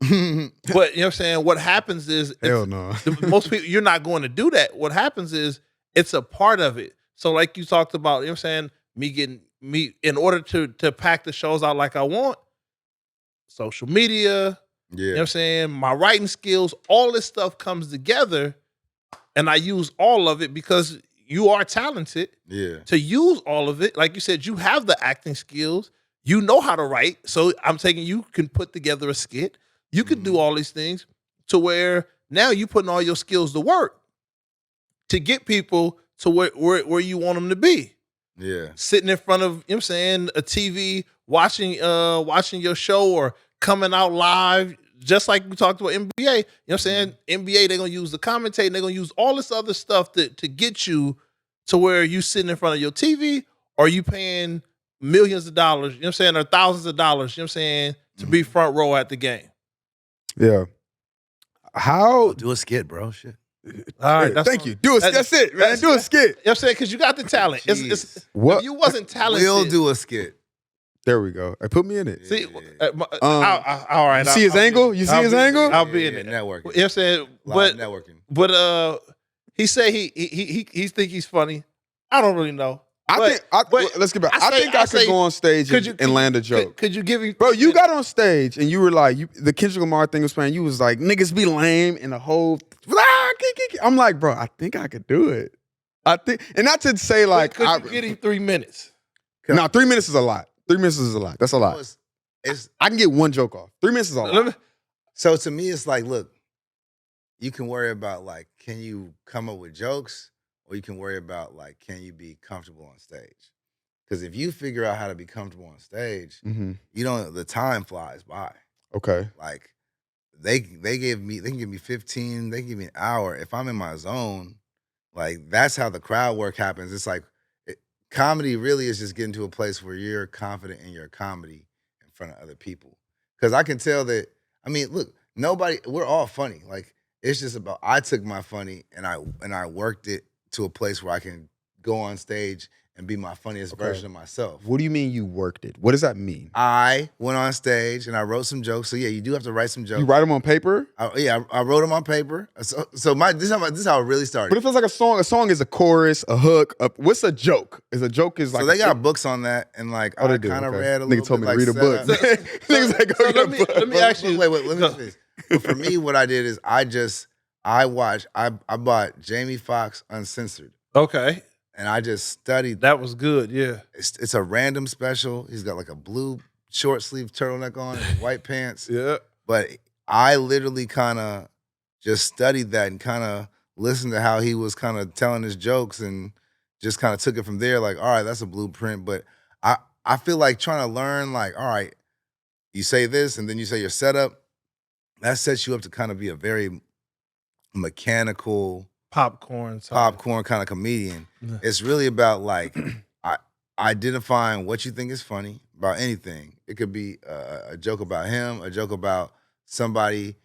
But you know what I'm saying? What happens is, Hell no. Most people, you're not going to do that. What happens is, it's a part of it. So like you talked about, you know what I'm saying, in order to pack the shows out like I want, social media, you know what I'm saying, my writing skills, all this stuff comes together, and I use all of it because you are talented. Yeah. To use all of it, like you said, you have the acting skills, you know how to write. So I'm taking, you can put together a skit, you can do all these things to where now you putting all your skills to work to get people to where you want them to be. Yeah. Sitting in front of, you know what I'm saying, a TV, watching your show, or coming out live, just like we talked about NBA. You know what I'm saying? NBA, they're gonna use the commentating, they're gonna use all this other stuff to get you to where you sitting in front of your TV, or you paying millions of dollars, you know what I'm saying, or thousands of dollars, you know what I'm saying, to be front row at the game. Yeah. How do a skit, bro? Shit. All right, thank you. Do a skit. That's it, man. Do a skit. You know what I'm saying? Because you got the talent. It's what? If you wasn't talented, We'll do a skit. There we go. Put me in it. See, all right. You see his angle? You see his angle? I'll be in it. Networking. You know what I'm saying? But networking. But he said he think he's funny. I don't really know. Let's get back. I think I could go on stage and land a joke. Could you give me, bro? You got on stage and you were like, the Kendrick Lamar thing was playing. You was like, niggas be lame, and the whole. I'm like, bro, I think I could do it. I think, and not to say like, could you get him 3 minutes? No, 3 minutes is a lot. 3 minutes is a lot. That's a lot. I can get one joke off. 3 minutes is a lot. So to me, it's like, look, you can worry about like, can you come up with jokes? Or you can worry about like, can you be comfortable on stage? Because if you figure out how to be comfortable on stage, you don't. The time flies by. Okay. Like they can give me 15, they can give me an hour. If I'm in my zone, like that's how the crowd work happens. It's like comedy really is just getting to a place where you're confident in your comedy in front of other people. Because I can tell that. I mean, look, we're all funny. Like it's just about, I took my funny and I worked it to a place where I can go on stage and be my funniest version of myself. What do you mean you worked it? What does that mean? I went on stage and I wrote some jokes. So yeah, you do have to write some jokes. You write them on paper? I wrote them on paper. So this is how it really started. But it feels like a song. A song is a chorus, a hook. What's a joke? A joke is like. So they got books on that, and like I kind of read a little. Nigga told me to like read a book. Niggas like, go get a book. Let me ask you. Wait. Let me finish. But for me, what I did is I bought Jamie Foxx Uncensored. Okay. And I just studied. That was good, yeah. It's a random special. He's got like a blue short sleeve turtleneck on and white pants. Yeah. But I literally kind of just studied that and kind of listened to how he was kind of telling his jokes and just kind of took it from there. Like, all right, that's a blueprint. But I feel like trying to learn, like, all right, you say this and then you say your setup. That sets you up to kind of be a very mechanical popcorn kind of comedian. Yeah. It's really about like identifying what you think is funny about anything. It could be a joke about him, a joke about somebody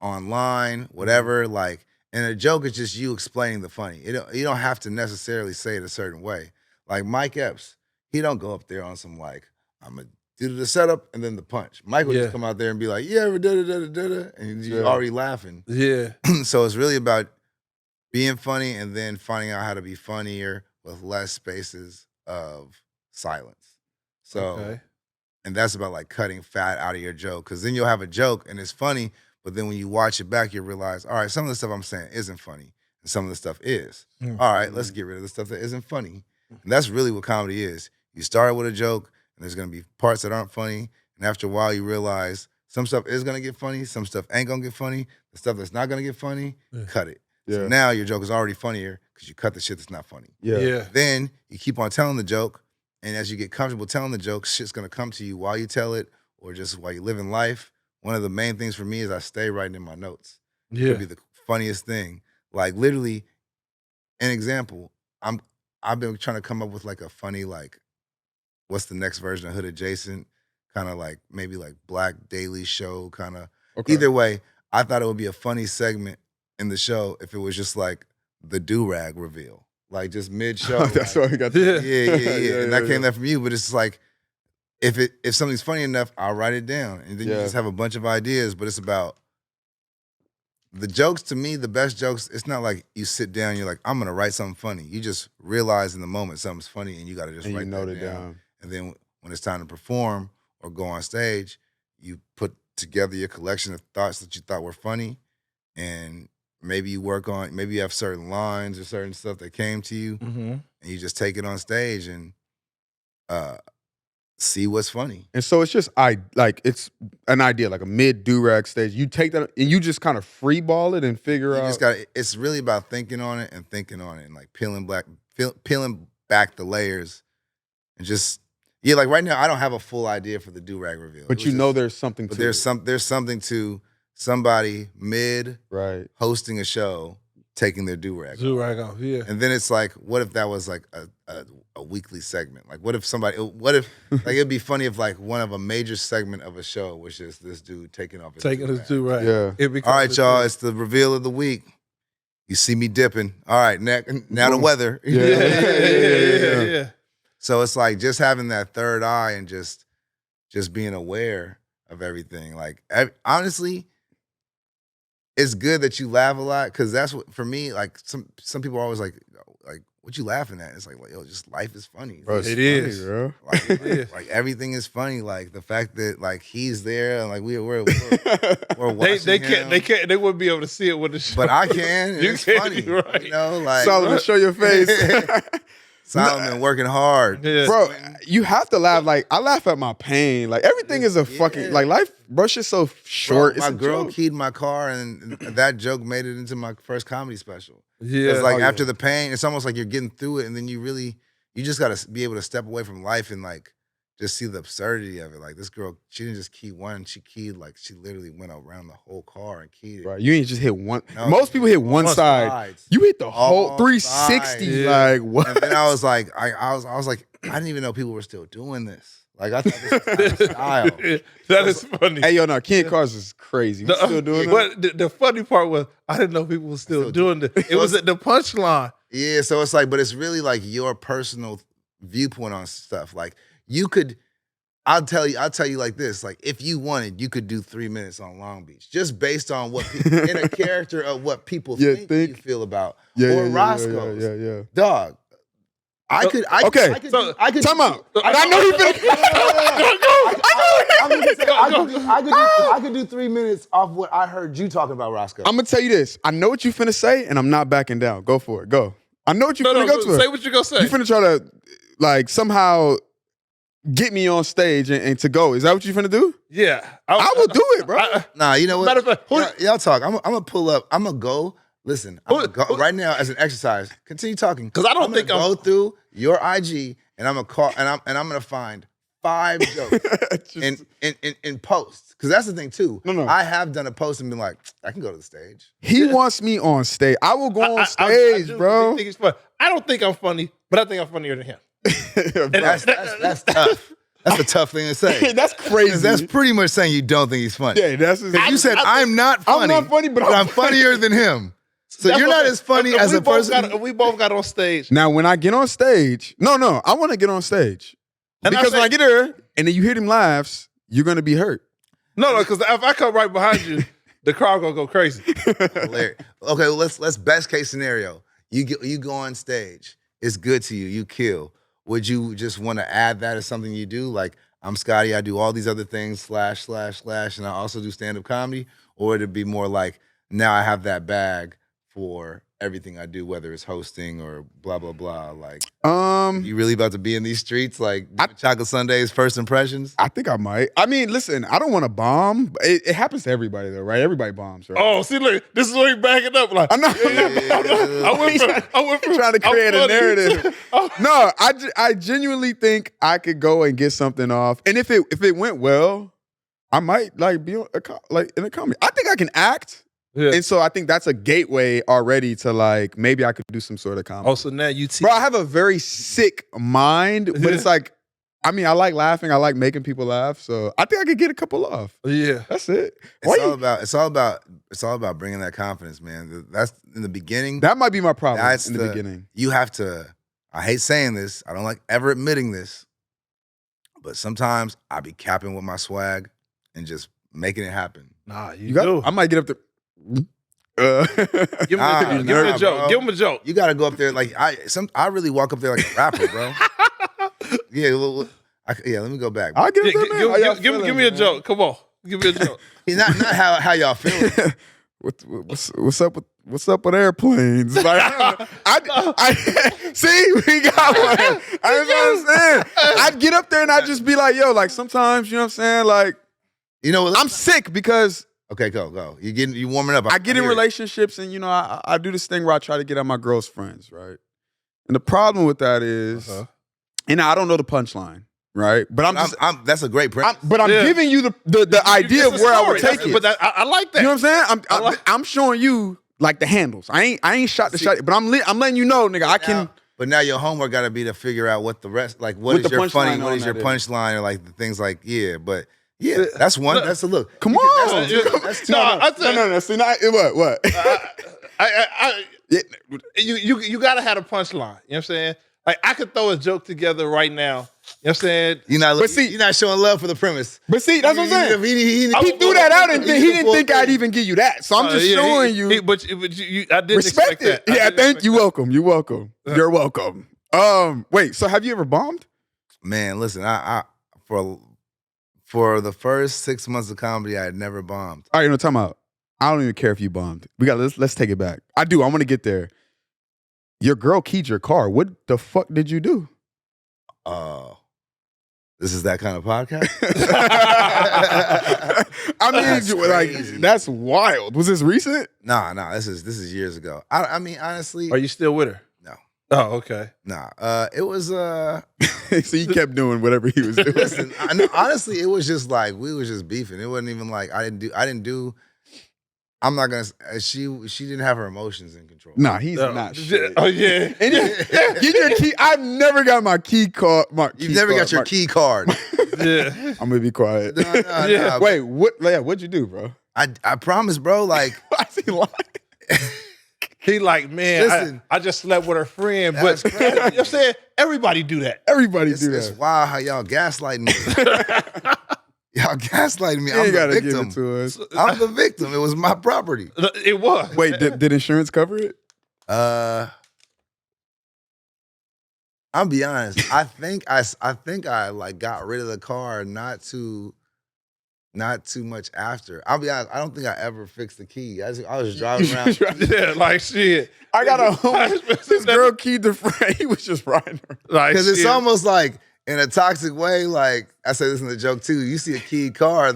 online, whatever. Like, and a joke is just you explaining the funny. You don't have to necessarily say it a certain way. Like Mike Epps, he don't go up there on some like, I'm gonna do the setup and then the punch. Mike would just come out there and be like, yeah, and you're already laughing. Yeah. So it's really about being funny and then finding out how to be funnier with less spaces of silence. So, and that's about like cutting fat out of your joke, because then you'll have a joke and it's funny, but then when you watch it back, you realize, all right, some of the stuff I'm saying isn't funny, and some of the stuff is. All right, let's get rid of the stuff that isn't funny. And that's really what comedy is. You start with a joke, and there's gonna be parts that aren't funny, and after a while, you realize some stuff is gonna get funny, some stuff ain't gonna get funny. The stuff that's not gonna get funny, cut it. So now your joke is already funnier because you cut the shit that's not funny. Then you keep on telling the joke, and as you get comfortable telling the joke, shit's gonna come to you while you tell it or just while you live in life. One of the main things for me is I stay writing in my notes. It could be the funniest thing. Like literally, an example, I've been trying to come up with like a funny, like, what's the next version of Hood Adjacent? Kind of like maybe like Black Daily Show kind of. Either way, I thought it would be a funny segment in the show if it was just like the do-rag reveal. Like just mid-show. That's like, why we got yeah. And that came that from you, but it's like, if something's funny enough, I'll write it down. And then you just have a bunch of ideas, but it's about the jokes. To me, the best jokes, it's not like you sit down and you're like, I'm going to write something funny. You just realize in the moment something's funny and you got to just write that down. And then when it's time to perform or go on stage, you put together your collection of thoughts that you thought were funny, and maybe you work on, maybe you have certain lines or certain stuff that came to you, and you just take it on stage and see what's funny. And so it's just it's an idea, like a mid do-rag stage. You take that and you just kind of free ball it and figure out. It's really about thinking on it and like peeling back the layers and just like right now I don't have a full idea for the do-rag reveal. But you know there's something to it. There's something to somebody mid hosting a show taking their do-rag off, yeah. And then it's like, what if that was like a weekly segment? Like, what if like it'd be funny if like one of a major segment of a show was just this dude taking off his do-rag. Yeah. All right, y'all, it's the reveal of the week. You see me dipping. All right, now the weather. Yeah. So it's like just having that third eye and just being aware of everything. Like, honestly, it's good that you laugh a lot, because that's what, for me, like some people are always like, what you laughing at? It's like, yo, just life is funny. Bro, it is, bro. Like everything is funny. Like the fact that like he's there and like we're watching him. They wouldn't be able to see it with the show. But I can. And You it's can, funny. right. You know, like Solomon, show your face. Solomon working hard. Yeah. Bro, you have to laugh. Like, I laugh at my pain. Like, everything is a fucking, like, life, bro, shit's so short. Bro, it's my a girl joke. keyed my car, and that joke made it into my first comedy special. Yeah. It's like after the pain, it's almost like you're getting through it, and then you just got to be able to step away from life and like just see the absurdity of it. Like this girl, she didn't just key one, she keyed like she literally went around the whole car and keyed it. Right, you ain't just hit one. No, most people hit one side. sides. You hit the whole All 360. sides. Like, what? And then I was like, I was like, I didn't even know people were still doing this. Like I thought this was style. That is funny. Hey, yo, no, Ken Cars is crazy. We still doing that? But the funny part was I didn't know people were still doing it. It was at the punchline. Yeah, so it's like, but it's really like your personal viewpoint on stuff. Like you could, I'll tell you like this. Like if you wanted, you could do 3 minutes on Long Beach, just based on what people, in a character of what people think you feel about. Roscoe's. Yeah. Dog. I could Time out. I know he I could do 3 minutes off what I heard you talking about, Roscoe. I'm gonna tell you this. I know what you finna say, and I'm not backing down. Go for it. Go. I know what you finna go to. Say what you gonna say. You finna try to like somehow get me on stage and to go. Is that what you finna do? Yeah. I will do it, bro. Nah, you know what? Matter of fact, y'all talk. I'm gonna pull up. I'm gonna go. Listen, I'm gonna go right now as an exercise. Continue talking, because I don't think I'm gonna go through your IG and I'm gonna call and I'm gonna find 5 jokes in post. Because that's the thing too. No. I have done a post and been like, I can go to the stage. He wants me on stage. I will go on stage, bro. Think he's funny. I don't think I'm funny, but I think I'm funnier than him. That's tough. That's a tough thing to say. That's crazy. That's pretty much saying you don't think he's funny. Yeah, that's his, You said I'm not funny. I'm not funny, but I'm funnier than him. So you're not as funny as a person. We both got on stage. Now, when I get on stage, no, I want to get on stage. And because when I get there and then you hear them laughs, you're going to be hurt. No, because if I come right behind you, the crowd gonna go crazy. Hilarious. Okay, well, let's best case scenario. You go on stage. It's good to you. You kill. Would you just want to add that as something you do? Like, I'm Scottie, I do all these other things, / and I also do stand-up comedy? Or would it be more like, now I have that bag for everything I do, whether it's hosting or blah, blah, blah? Like, you really about to be in these streets? Like, Chocolate Sundays, first impressions? I think I might. I mean, listen, I don't want to bomb. But it happens to everybody, though, right? Everybody bombs, right? Oh, see, look, this is where he backing up. Like, I know. I went from trying to create a narrative. No, I genuinely think I could go and get something off. And if it went well, I might like be in a comedy. I think I can act. Yeah. And so I think that's a gateway already to like, maybe I could do some sort of comedy. Oh, so now you Bro, I have a very sick mind, but it's like, I mean, I like laughing. I like making people laugh. So I think I could get a couple off. Yeah. That's it. It's all about bringing that confidence, man. That's in the beginning. That might be my problem in the beginning. You have to, I hate saying this. I don't like ever admitting this, but sometimes I be capping with my swag and just making it happen. Nah, you do. I might get up there. Give him a joke. Bro. Give him a joke. You got to go up there like I really walk up there like a rapper, bro. Yeah, let me go back. I'll get up there, man. Give me a joke. Come on, give me a joke. not how y'all feeling. What's up with airplanes? Like, I see, we got one. That's what I'm saying. I'd get up there and I'd just be like, yo, like sometimes, you know what I'm saying? Like, you know, I'm sick because. Okay, go. You warming up. I get in relationships and, you know, I do this thing where I try to get at my girl's friends, right? And the problem with that is, and I don't know the punchline, right? But that's a great premise. But I'm giving you the idea of where I would take it. But I like that. You know what I'm saying? I'm showing you like the handles. I ain't shot the shot, but I'm letting you know, nigga, I can. But now your homework got to be to figure out what the rest, like what is your funny, what is your punchline, or like the things like, but. Yeah, that's one. That's a look. Come on. That's two. No. See, what? You gotta have a punchline. You know what I'm saying? Like I could throw a joke together right now. You know what I'm saying? You're not showing love for the premise. But see, that's what I'm saying. He threw that out and he didn't think I'd even give you that. So I'm just showing you. But you, I didn't respect expect it. that. Yeah, thank you. Welcome. You're welcome. You're welcome. Wait. So have you ever bombed? Man, listen. For the first 6 months of comedy, I had never bombed. All right, you know what I'm talking about? I don't even care if you bombed. Let's take it back. I do. I want to get there. Your girl keyed your car. What the fuck did you do? This is that kind of podcast? I mean, that's wild. Was this recent? Nah, this is years ago. I mean, honestly. Are you still with her? No. Oh, okay. Nah. It was so you kept doing whatever he was doing. Listen, honestly, it was just like we was just beefing. It wasn't even like I didn't do. I'm not gonna. She didn't have her emotions in control. Nah, he's not. Shit. Oh yeah. And get your key. I've never got my key card. You've never got your key card. Yeah. I'm gonna be quiet. No. Wait, what'd you do, bro? I promise, bro. Like I see lying. He like, man, listen, I just slept with her friend, but you know what I'm saying? Everybody do that. Everybody do that. It's wild how y'all gaslighting me. Y'all gaslighting me. I'm the victim. Give it to us. I'm the victim. It was my property. It was. Wait, did insurance cover it? I'll be honest. I think I like got rid of the car not too much after. I'll be honest, I don't think I ever fixed the key. I was driving around. Yeah, like shit. I got a home. This girl keyed the front. He was just riding her. Because it's almost like in a toxic way, like I say this in the joke too, you see a keyed car,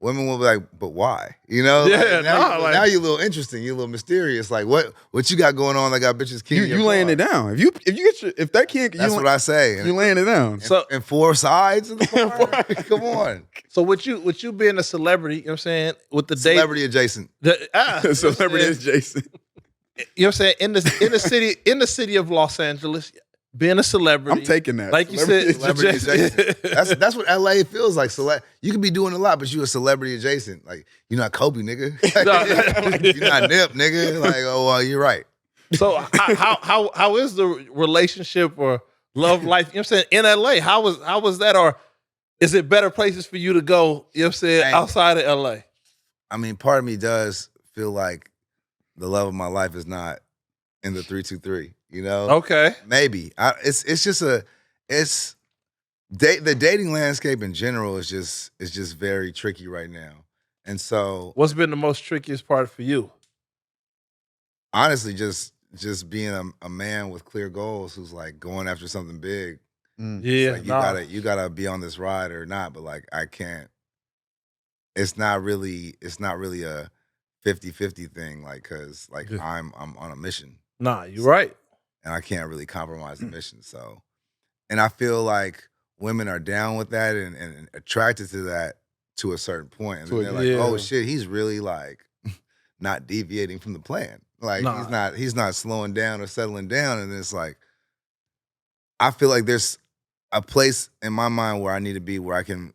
women will be like, but why? You know? Yeah, now you're a little interesting. You're a little mysterious. Like, what you got going on? I got bitches keying You laying it down. If that can't, that's what I say. You laying it down. And 4 sides of the bar? Come on. So with you being a celebrity, you know what I'm saying? With the Celebrity adjacent. Celebrity adjacent. You know what I'm saying? In the city of Los Angeles, being a celebrity. I'm taking that. Like you said, celebrity adjacent. That's what LA feels like. You can be doing a lot, but you a celebrity adjacent. Like, you're not Kobe, nigga. You're not Nip, nigga. Like, oh well, you're right. So how is the relationship or love life? You know what I'm saying? In LA, how was that? Or is it better places for you to go, you know what I'm saying, outside of LA? I mean, part of me does feel like the love of my life is not in the 323. You know? Okay. Maybe. The dating landscape in general is just very tricky right now. And so what's been the most trickiest part for you? Honestly, just being a man with clear goals who's like going after something big. Yeah. Like you gotta be on this ride or not, but like I can't. It's not really a 50-50 thing, like, cause like I'm on a mission. Nah, you're right. And I can't really compromise the mission. So, and I feel like women are down with that and attracted to that to a certain point. And they're like, oh shit, he's really like not deviating from the plan. Like he's not slowing down or settling down. And it's like, I feel like there's a place in my mind where I need to be where I can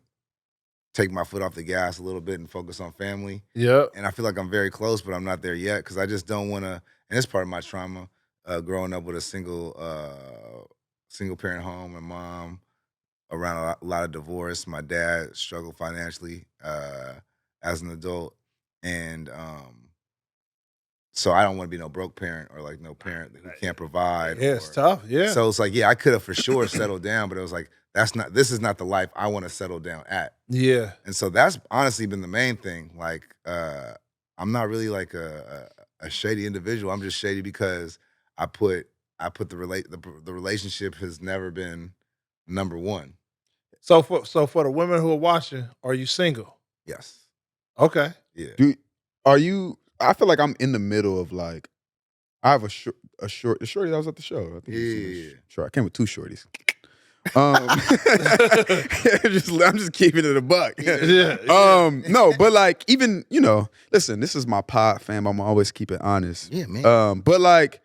take my foot off the gas a little bit and focus on family. Yeah. And I feel like I'm very close, but I'm not there yet because I just don't want to, and it's part of my trauma. Growing up with a single parent home and mom, around a lot of divorce. My dad struggled financially as an adult, and so I don't want to be no broke parent or like no parent who can't provide. Yeah, it's tough. Yeah. So it's like, I could have for sure settled down, but it was like this is not the life I want to settle down at. Yeah. And so that's honestly been the main thing. Like I'm not really like a shady individual. I'm just shady because I put the relationship has never been number one. So for the women who are watching, are you single? Yes. Okay. Yeah. I feel like I'm in the middle of like, I have a shorty that was at the show. I think sure. I came with 2 shorties. I'm just keeping it a buck. No, but like even, listen, this is my pod fam. I'm always keep it honest. Yeah, man. But like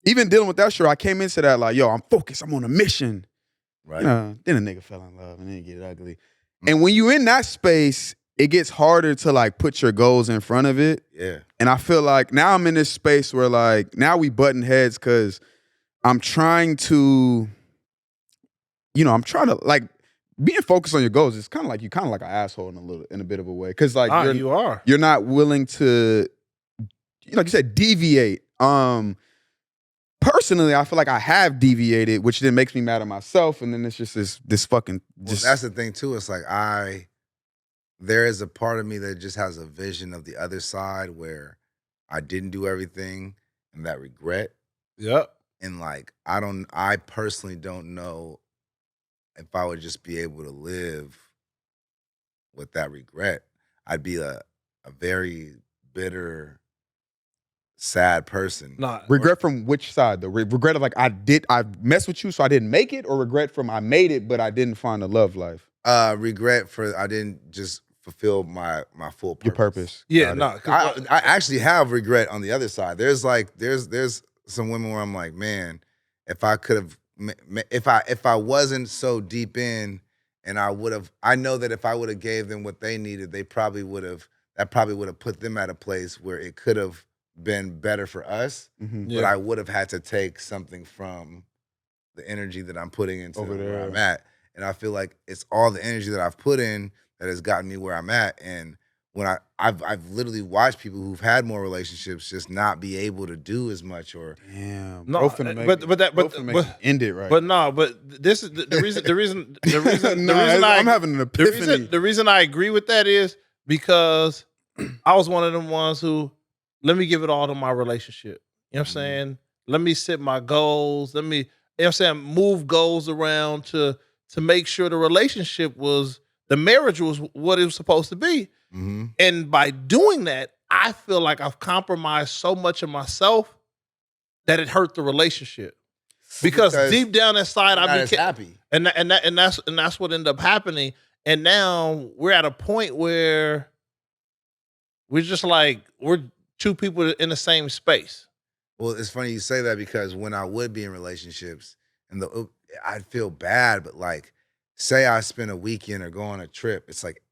even dealing with that show, I came into that like, yo, I'm focused. I'm on a mission. Right. Then a nigga fell in love and then it get ugly. And when you in that space, it gets harder to like put your goals in front of it. Yeah. And I feel like now I'm in this space where like now we button heads because I'm trying to, like being focused on your goals. It's kind of like an asshole in a bit of a way because like you're not willing to, like you said, deviate. Personally, I feel like I have deviated, which then makes me mad at myself, and then it's just this fucking. Just... Well, that's the thing too. It's like there is a part of me that just has a vision of the other side where I didn't do everything and that regret. Yep. And like I personally don't know if I would just be able to live with that regret. I'd be a very bitter, sad person. Regret from which side? The regret of like I messed with you so I didn't make it, or regret from I made it but I didn't find a love life? Regret for I didn't just fulfill my full purpose. Your purpose. Yeah, I actually have regret on the other side. There's some women where I'm like, man, if I could have, if I wasn't so deep in, and I know that if I would have gave them what they needed, that probably would have put them at a place where it could have been better for us. Mm-hmm. But I would have had to take something from the energy that I'm putting into where I'm at. And I feel like it's all the energy that I've put in that has gotten me where I'm at. And when I've literally watched people who've had more relationships just not be able to do as much or damn. No, but end it right. But this is the reason I'm having an epiphany. The reason I agree with that is because I was one of them ones who let me give it all to my relationship. You know what I'm saying? Let me set my goals. Let me, you know what I'm saying, move goals around to make sure the relationship the marriage was what it was supposed to be. And by doing that, I feel like I've compromised so much of myself that it hurt the relationship. Because deep down inside, I've been happy, and that's what ended up happening. And now we're at a point where we're just like we're two people in the same space. Well, it's funny you say that because when I would be in relationships, and I'd feel bad, but like, say I spend a weekend or go on a trip, it's like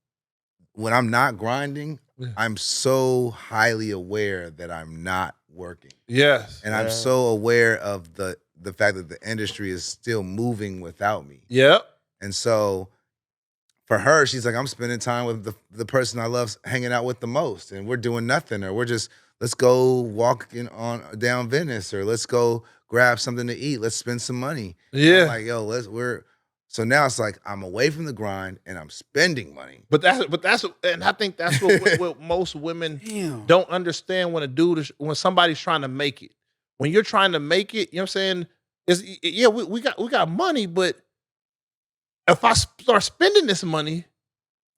when I'm not grinding, I'm so highly aware that I'm not working. Yes, and I'm so aware of the fact that the industry is still moving without me. Yep. And so for her, she's like, I'm spending time with the person I love hanging out with the most, and we're doing nothing, or we're just, let's go walking down Venice, or let's go grab something to eat. Let's spend some money. Yeah. I'm like, yo, so now it's like I'm away from the grind and I'm spending money. But that's, and I think that's what most women don't understand when somebody's trying to make it. When you're trying to make it, you know what I'm saying? We got money, but if I start spending this money,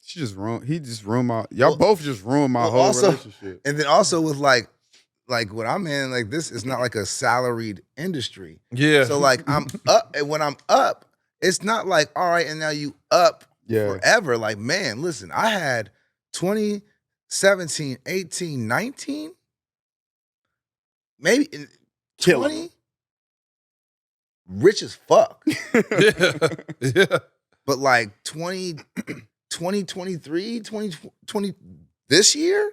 he just ruined my. Y'all both just ruined my whole relationship. And then also with like what I'm in, like this is not like a salaried industry. Yeah. So like I'm up, and when I'm up, it's not like, all right, and now you up forever. Like, man, listen, I had 2017, 18, 19, maybe 20, rich as fuck. yeah. But like 2023, 2020, this year,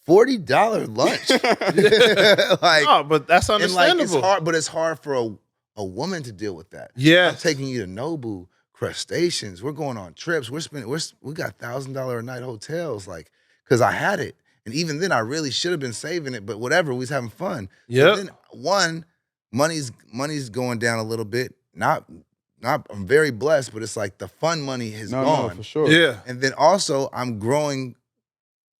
$40 lunch. Like, no, but that's understandable. It's hard, but it's hard for a woman to deal with that. Yeah, I'm taking you to Nobu, crustaceans. We're going on trips. We got $1,000 a night hotels, like, because I had it, and even then I really should have been saving it, but whatever, we was having fun. Yeah. Then money's going down a little bit. I'm very blessed, but it's like the fun money has gone. No, for sure. Yeah. And then also I'm growing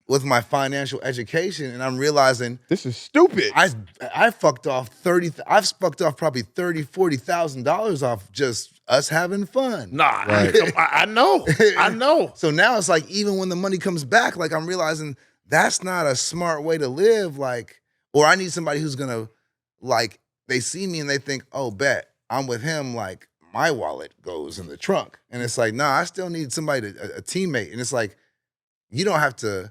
with my financial education, and I'm realizing this is stupid. I fucked off I've fucked off probably $30,000-$40,000 off just us having fun. Nah, right. I know. So now it's like, even when the money comes back, like I'm realizing that's not a smart way to live. Like, or I need somebody who's gonna, like, they see me and they think, oh, bet I'm with him, like my wallet goes in the trunk. And it's like, nah, I still need somebody, a teammate. And it's like, you don't have to.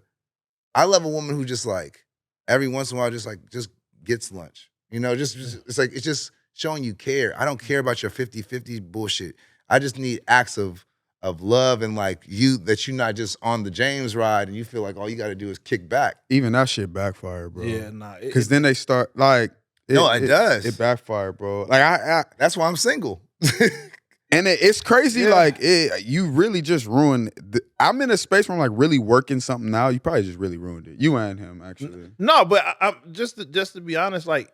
I love a woman who just like every once in a while just gets lunch. You know, just it's like, it's just showing you care. I don't care about your 50-50 bullshit. I just need acts of love, and like that you're not just on the James ride and you feel like all you got to do is kick back. Even that shit backfired, bro. Yeah, nah. Because then they start like. It does. It backfired, bro. Like that's why I'm single. And it's crazy, like you really just ruined. I'm in a space where I'm like really working something now. You probably just really ruined it. You and him, actually. No, but I'm just to be honest, like,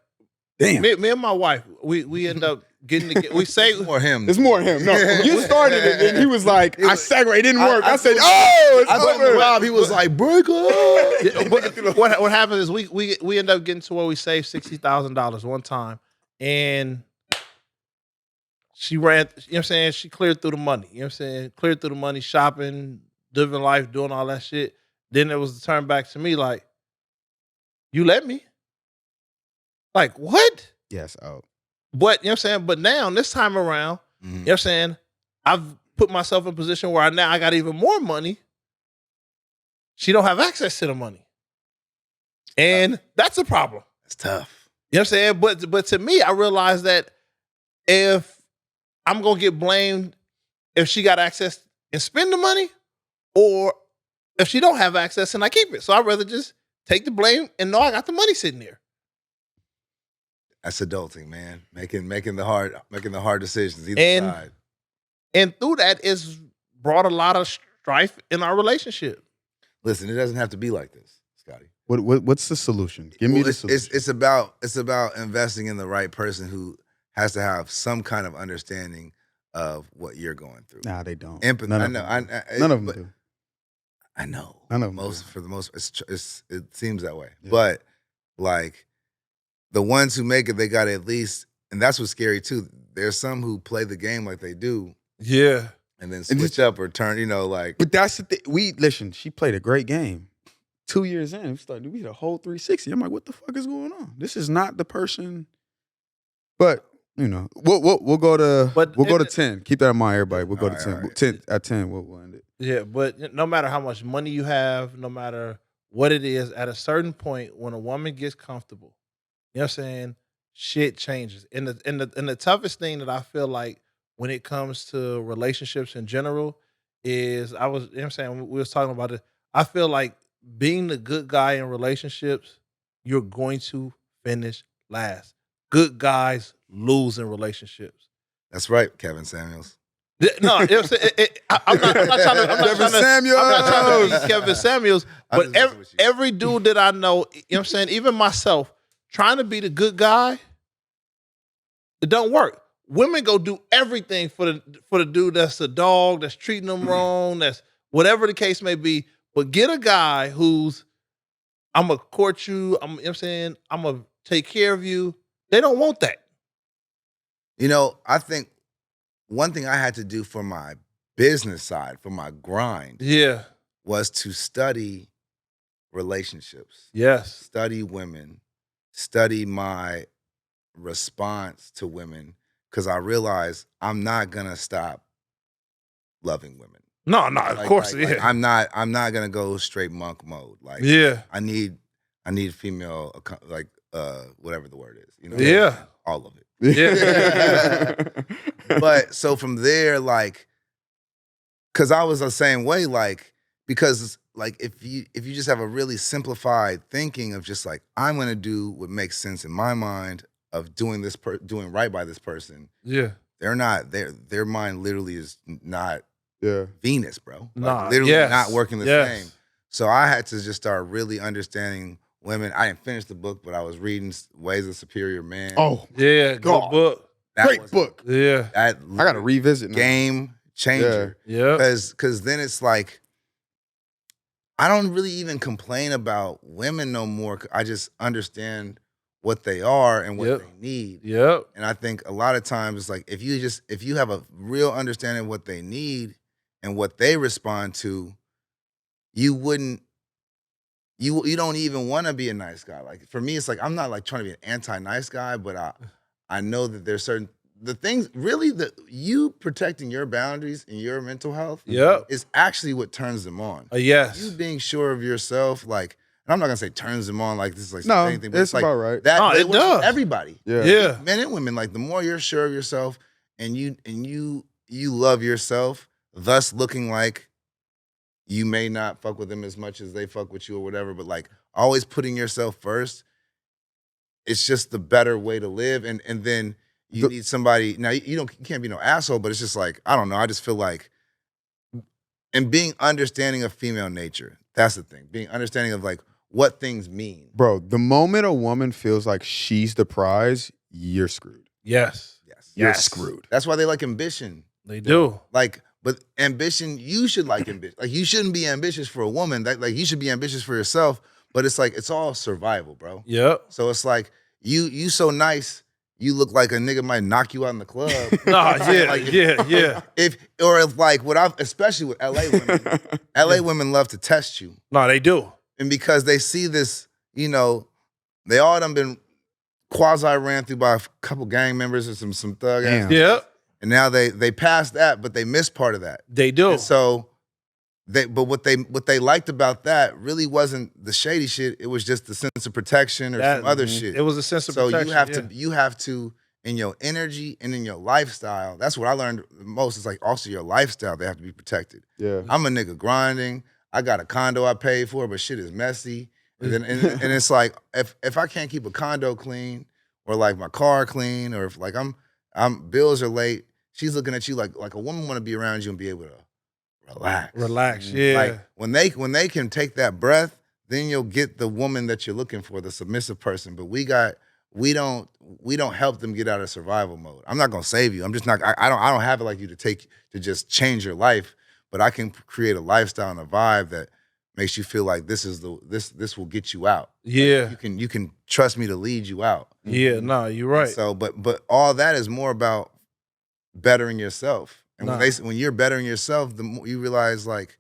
damn, me and my wife, we end up getting together. We say more him. It's more him. No, you started it, and he was like, "I segway, it didn't work." I said, "Oh, it's over." Rob, he was like, "Break up." But what happened is we end up getting to where we saved $60,000 one time, and she ran, you know what I'm saying? She cleared through the money, you know what I'm saying? Cleared through the money, shopping, living life, doing all that shit. Then it was the turn back to me like, you let me? Like, what? Yes, oh. But, you know what I'm saying? But now, this time around, you know what I'm saying? I've put myself in a position where now I got even more money. She don't have access to the money. And that's a problem. It's tough. You know what I'm saying? But to me, I realized that if I'm going to get blamed if she got access and spend the money, or if she don't have access and I keep it. So I'd rather just take the blame and know I got the money sitting there. That's adulting, man. Making the hard decisions either side. And through that, it's brought a lot of strife in our relationship. Listen, it doesn't have to be like this, Scottie. What's the solution? Give me the solution. It's about investing in the right person who has to have some kind of understanding of what you're going through. Nah, they don't. Empathy. None of them do. I know. None of them. For the most, it seems that way. Yeah. But like the ones who make it, they got to at least, and that's what's scary too. There's some who play the game like they do. Yeah. and then switch up or turn, like. But that's the thing. Listen, she played a great game. 2 years in, we did a whole 360. I'm like, what the fuck is going on? This is not the person. But we'll go to 10. Keep that in mind, everybody. We'll go to 10. Right. 10 at 10. We'll end it. Yeah, but no matter how much money you have, no matter what it is, at a certain point, when a woman gets comfortable, you know what I'm saying, shit changes. And the toughest thing that I feel like when it comes to relationships in general is we was talking about it. I feel like being the good guy in relationships, you're going to finish last. Good guys lose in relationships. That's right, Kevin Samuels. No, I'm not trying to be Kevin Samuels, but every dude that I know, you know what I'm saying, even myself, trying to be the good guy, it don't work. Women go do everything for the dude that's a dog, that's treating them wrong, that's whatever the case may be. But get a guy who's, I'm gonna court you, you know what I'm saying, I'm gonna take care of you. They don't want that. I think one thing I had to do for my business side, for my grind, was to study relationships. Yes. Study women, study my response to women, because I realized I'm not gonna stop loving women. No, of course. I'm not gonna go straight monk mode. Like, I need female, like, whatever the word is. All of it. Yeah. But so from there, like, because I was the same way, like, because like if you just have a really simplified thinking of just like, I'm gonna do what makes sense in my mind of doing doing right by this person. Yeah. They're not their mind literally is not Venus, bro. Nah, literally not working the same. So I had to just start really understanding women. I didn't finish the book, but I was reading Ways of Superior Man. Oh, yeah, good book. Great book. Yeah. I got to revisit now. Game changer. Yeah. Because then it's like, I don't really even complain about women no more. I just understand what they are and what they need. Yep. And I think a lot of times it's like, if you have a real understanding of what they need and what they respond to, you don't even want to be a nice guy. Like, for me, it's like, I'm not like trying to be an anti-nice guy, but I know that there's the things really that you protecting your boundaries and your mental health is actually what turns them on. Yes. You being sure of yourself, like, and I'm not gonna say turns them on like this is like no, anything, but it's like about right. That it does. Everybody. Yeah. Men and women, like, the more you're sure of yourself and you love yourself, thus looking like you may not fuck with them as much as they fuck with you or whatever, but like always putting yourself first, it's just the better way to live. And then you need somebody. Now you can't be no asshole, but it's just like, I don't know. I just feel like, and being understanding of female nature. That's the thing. Being understanding of like what things mean. Bro, the moment a woman feels like she's the prize, you're screwed. Yes. You're screwed. That's why they like ambition. They do. Like, but ambition, you should like ambition. Like, you shouldn't be ambitious for a woman. Like, you should be ambitious for yourself. But it's like, it's all survival, bro. Yep. So it's like, you so nice, you look like a nigga might knock you out in the club. Especially with LA women. LA women love to test you. No, they do. And because they see this, they all done been quasi ran through by a couple gang members or some thug ass. Yep. And now they passed that, but they missed part of that. They do. And so what they liked about that really wasn't the shady shit. It was just the sense of protection or some other shit. It was a sense of so protection. you have to in your energy and in your lifestyle. That's what I learned the most. It's like also your lifestyle. They have to be protected. Yeah. I'm a nigga grinding. I got a condo I paid for, but shit is messy. And then and it's like if I can't keep a condo clean or like my car clean or if like I'm bills are late, she's looking at you like a woman want to be around you and be able to relax. Yeah. Like when they can take that breath, then you'll get the woman that you're looking for, the submissive person. But we don't help them get out of survival mode. I'm not gonna save you. I'm just not. I don't have it like you to just change your life. But I can create a lifestyle and a vibe that makes you feel like this will get you out. Yeah. Like you can trust me to lead you out. Yeah. No, you're right. So, but all that is more about bettering yourself And when you're bettering yourself, the more you realize, like,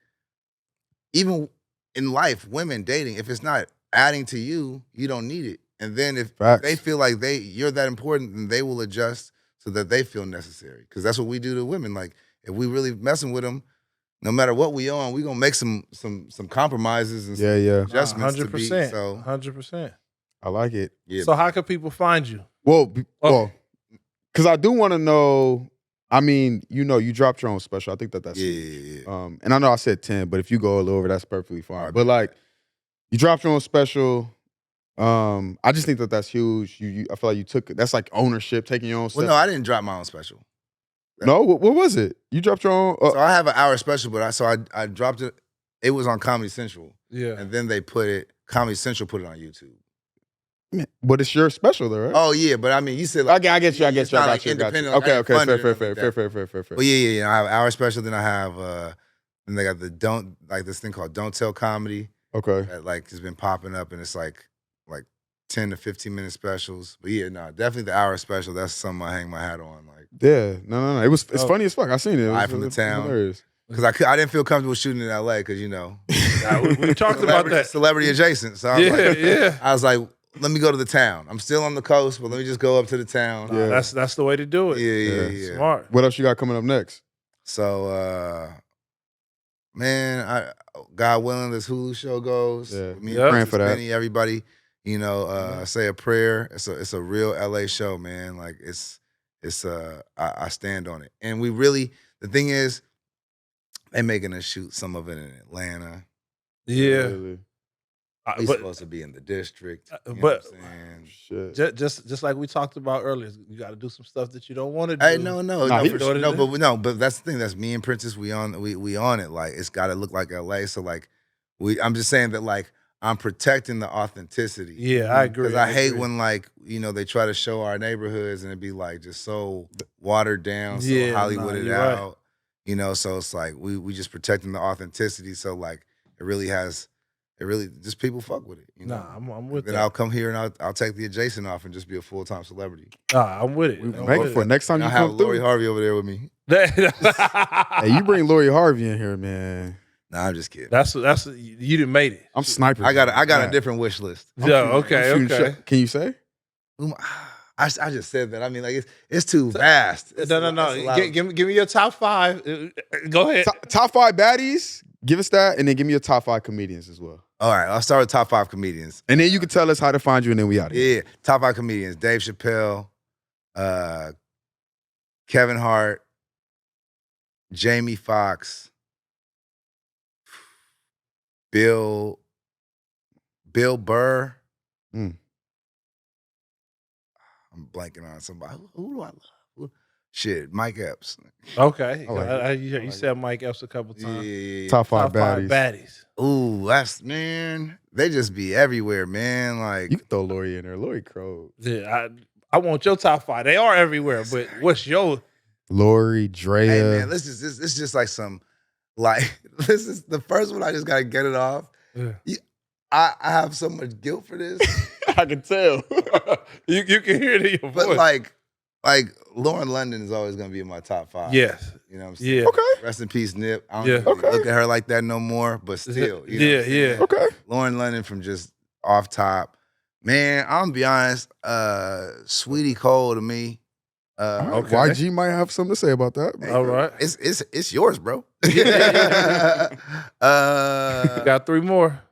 even in life, women dating, if it's not adding to you, you don't need it. And then if they feel like you're that important, then they will adjust so that they feel necessary. Because that's what we do to women. Like, if we really messing with them, no matter what we on, we gonna make some compromises and some adjustments 100%, to be. So 100%. I like it. Yeah. So how can people find you? Well, because I do want to know. I mean, you dropped your own special. I think that's yeah. And I know I said 10, but if you go a little over, that's perfectly fine. But like, you dropped your own special. I just think that's huge. I feel like you took that's like ownership, taking your own stuff. Well, no, I didn't drop my own special. No, what was it? You dropped your own. So I have an hour special, but I dropped it. It was on Comedy Central. Yeah. And then Comedy Central put it on YouTube. But it's your special though, right? Oh yeah, but I mean, you said like, I get you. I got you. Independent. Okay, fair. Well, yeah. I have an hour special. Then I have then they got this thing called Don't Tell Comedy. Okay. That like has been popping up, and it's like 10 to 15 minute specials. But yeah, no, definitely the hour special. That's something I hang my hat on. Like, yeah, no. It's funny as fuck. I seen it. Live from the town. Because I didn't feel comfortable shooting in LA because we talked about that celebrity adjacent. So I was like, let me go to the town. I'm still on the coast, but let me just go up to the town. Yeah, that's the way to do it. Yeah. Smart. What else you got coming up next? So, man, God willing, this Hulu show goes. Yeah, me praying for that. Everybody, say a prayer. It's a real LA show, man. Like I stand on it. And the thing is, they making us shoot some of it in Atlanta. Yeah. Really? We're supposed to be in the district. But shit. Just like we talked about earlier, you got to do some stuff that you don't want to do. Hey, but that's the thing. That's me and Princess. We on it. Like, it's got to look like LA. So like, I'm just saying that like I'm protecting the authenticity. Yeah, I agree. Because I hate when like they try to show our neighborhoods and it'd be like just so watered down, so Hollywooded out. Right. So it's like we just protecting the authenticity. So like it really just people fuck with it. Nah, I'm with then that. I'll come here and I'll take the adjacent off and just be a full-time celebrity. Nah, I'm with it. Make it for next time you come through. Lori Harvey over there with me. Hey, you bring Lori Harvey in here, man. Nah, I'm just kidding. That's you done made it. I'm sniping. I got a different wish list. Yeah, okay. Can you say? I just said that. I mean, like it's too vast. No. Give me your top 5. Go ahead. Top 5 baddies. Give us that, and then give me your top 5 comedians as well. All right, I'll start with top 5 comedians. And then you can tell us how to find you, and then we out of here. Yeah, top 5 comedians. Dave Chappelle, Kevin Hart, Jamie Foxx, Bill Burr. I'm blanking on somebody. Who do I love? Shit, Mike Epps. Okay. You said Mike Epps a couple times. Yeah. Top 5 baddies. Ooh, man, they just be everywhere, man. Like, you can throw Lori in there. Lori Crow. Yeah, I want your top 5. They are everywhere, but what's your Lori, Drea? Hey man, this is just like some this is the first one. I just gotta get it off. Yeah. I have so much guilt for this. I can tell. you can hear it in your voice. But like Lauren London is always gonna be in my top 5. Yes. You know what I'm saying? Yeah. Okay. Rest in peace, Nip. I don't really look at her like that no more, but still. Yeah. Okay. Lauren London from just off top. Man, I'm gonna be honest, Sweetie Cole to me. Okay. YG might have something to say about that. Hey, all right. It's yours, bro. Got 3 more.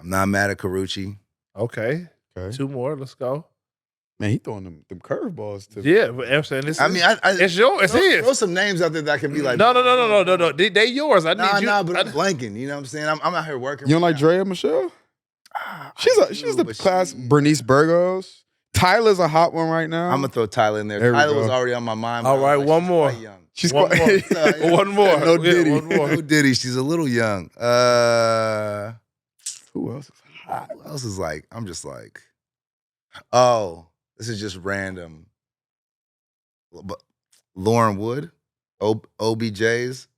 I'm not mad at Carucci. Okay. 2 more. Let's go. Man, he throwing them curveballs to. Yeah, but I'm saying it's yours. It's his. Throw some names out there that can be like. No. They yours. I need you. But I'm blanking. You know what I'm saying? I'm out here working. You don't like Drea Michelle? She's the class. Bernice Burgos. Tyler's a hot one right now. I'm gonna throw Tyler in there. Tyler was already on my mind. All right, one more. She's one more. One more. No Diddy. One more. No Diddy. She's a little young. Who else is hot? Who else is like? I'm just like, oh, this is just random. But Lauren Wood, OBJ's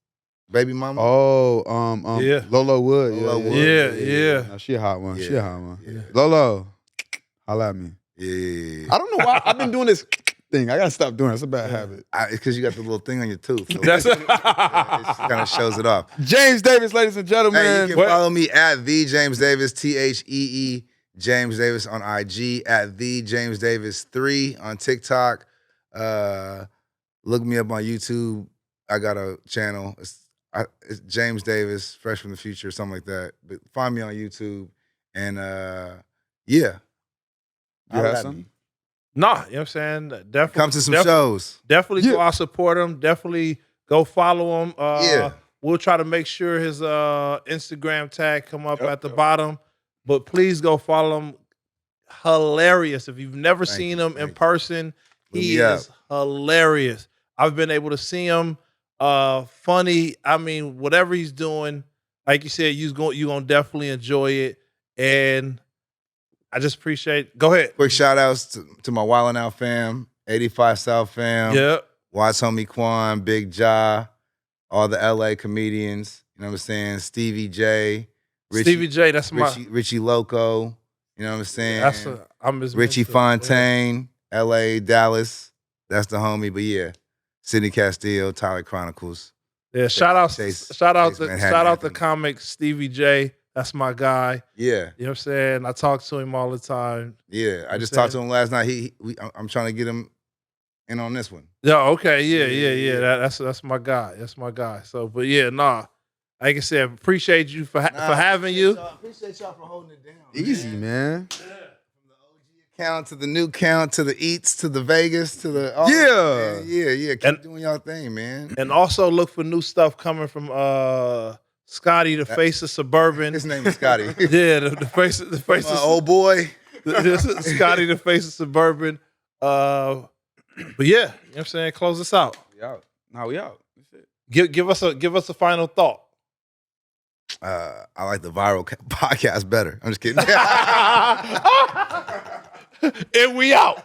baby mama. Oh, yeah. Lolo Wood. Yeah. No, she a hot one. Yeah. She a hot one. Yeah. Lolo, holla at me. Yeah. I don't know why I've been doing this thing. I gotta stop doing it. It's a bad habit. Because you got the little thing on your tooth. That's it kind of shows it off. James Davis, ladies and gentlemen. Hey, you can follow me at the James Davis, THEE James Davis on IG, at the James Davis 3 on TikTok. Look me up on YouTube. I got a channel. It's James Davis, Fresh from the Future, something like that. But find me on YouTube. And yeah. You have something? Nah, you know what I'm saying? Definitely Come to some shows. Definitely go out, support him. Definitely go follow him. Yeah. We'll try to make sure his Instagram tag come up at the bottom. But please go follow him. Hilarious. If you've never seen him in person, he is hilarious. I've been able to see him. Funny. I mean, whatever he's doing, like you said, you're gonna definitely enjoy it. And I just appreciate. Go ahead. Quick shout outs to my Wildin' Out fam, 85 South fam. Yep. Watch Homie Quan, Big Ja, all the LA comedians. You know what I'm saying? Stevie J. Stevie J, that's Richie Loco. You know what I'm saying? I'm his Richie mentor. Fontaine, LA, Dallas. That's the homie. But yeah, Sidney Castillo, Tyler Chronicles. Yeah, shout out Manhattan. to comic Stevie J. That's my guy. Yeah. You know what I'm saying? I talk to him all the time. Yeah. I just talked to him last night. I'm trying to get him in on this one. Yeah, okay. Yeah. That's my guy. That's my guy. So, but yeah, nah. Like I said, appreciate you for having you. Appreciate y'all for holding it down. Easy, man. From the OG account to the new count to the eats to the Vegas to the yeah. Keep doing y'all thing, man. And also look for new stuff coming from Scottie, the face of Suburban. His name is Scottie. Yeah, the face of my old boy. Scottie, the face of Suburban. But yeah, you know what I'm saying? Close this out. We out. Now we out. That's it. Give us a final thought. I like the viral podcast better. I'm just kidding. And we out.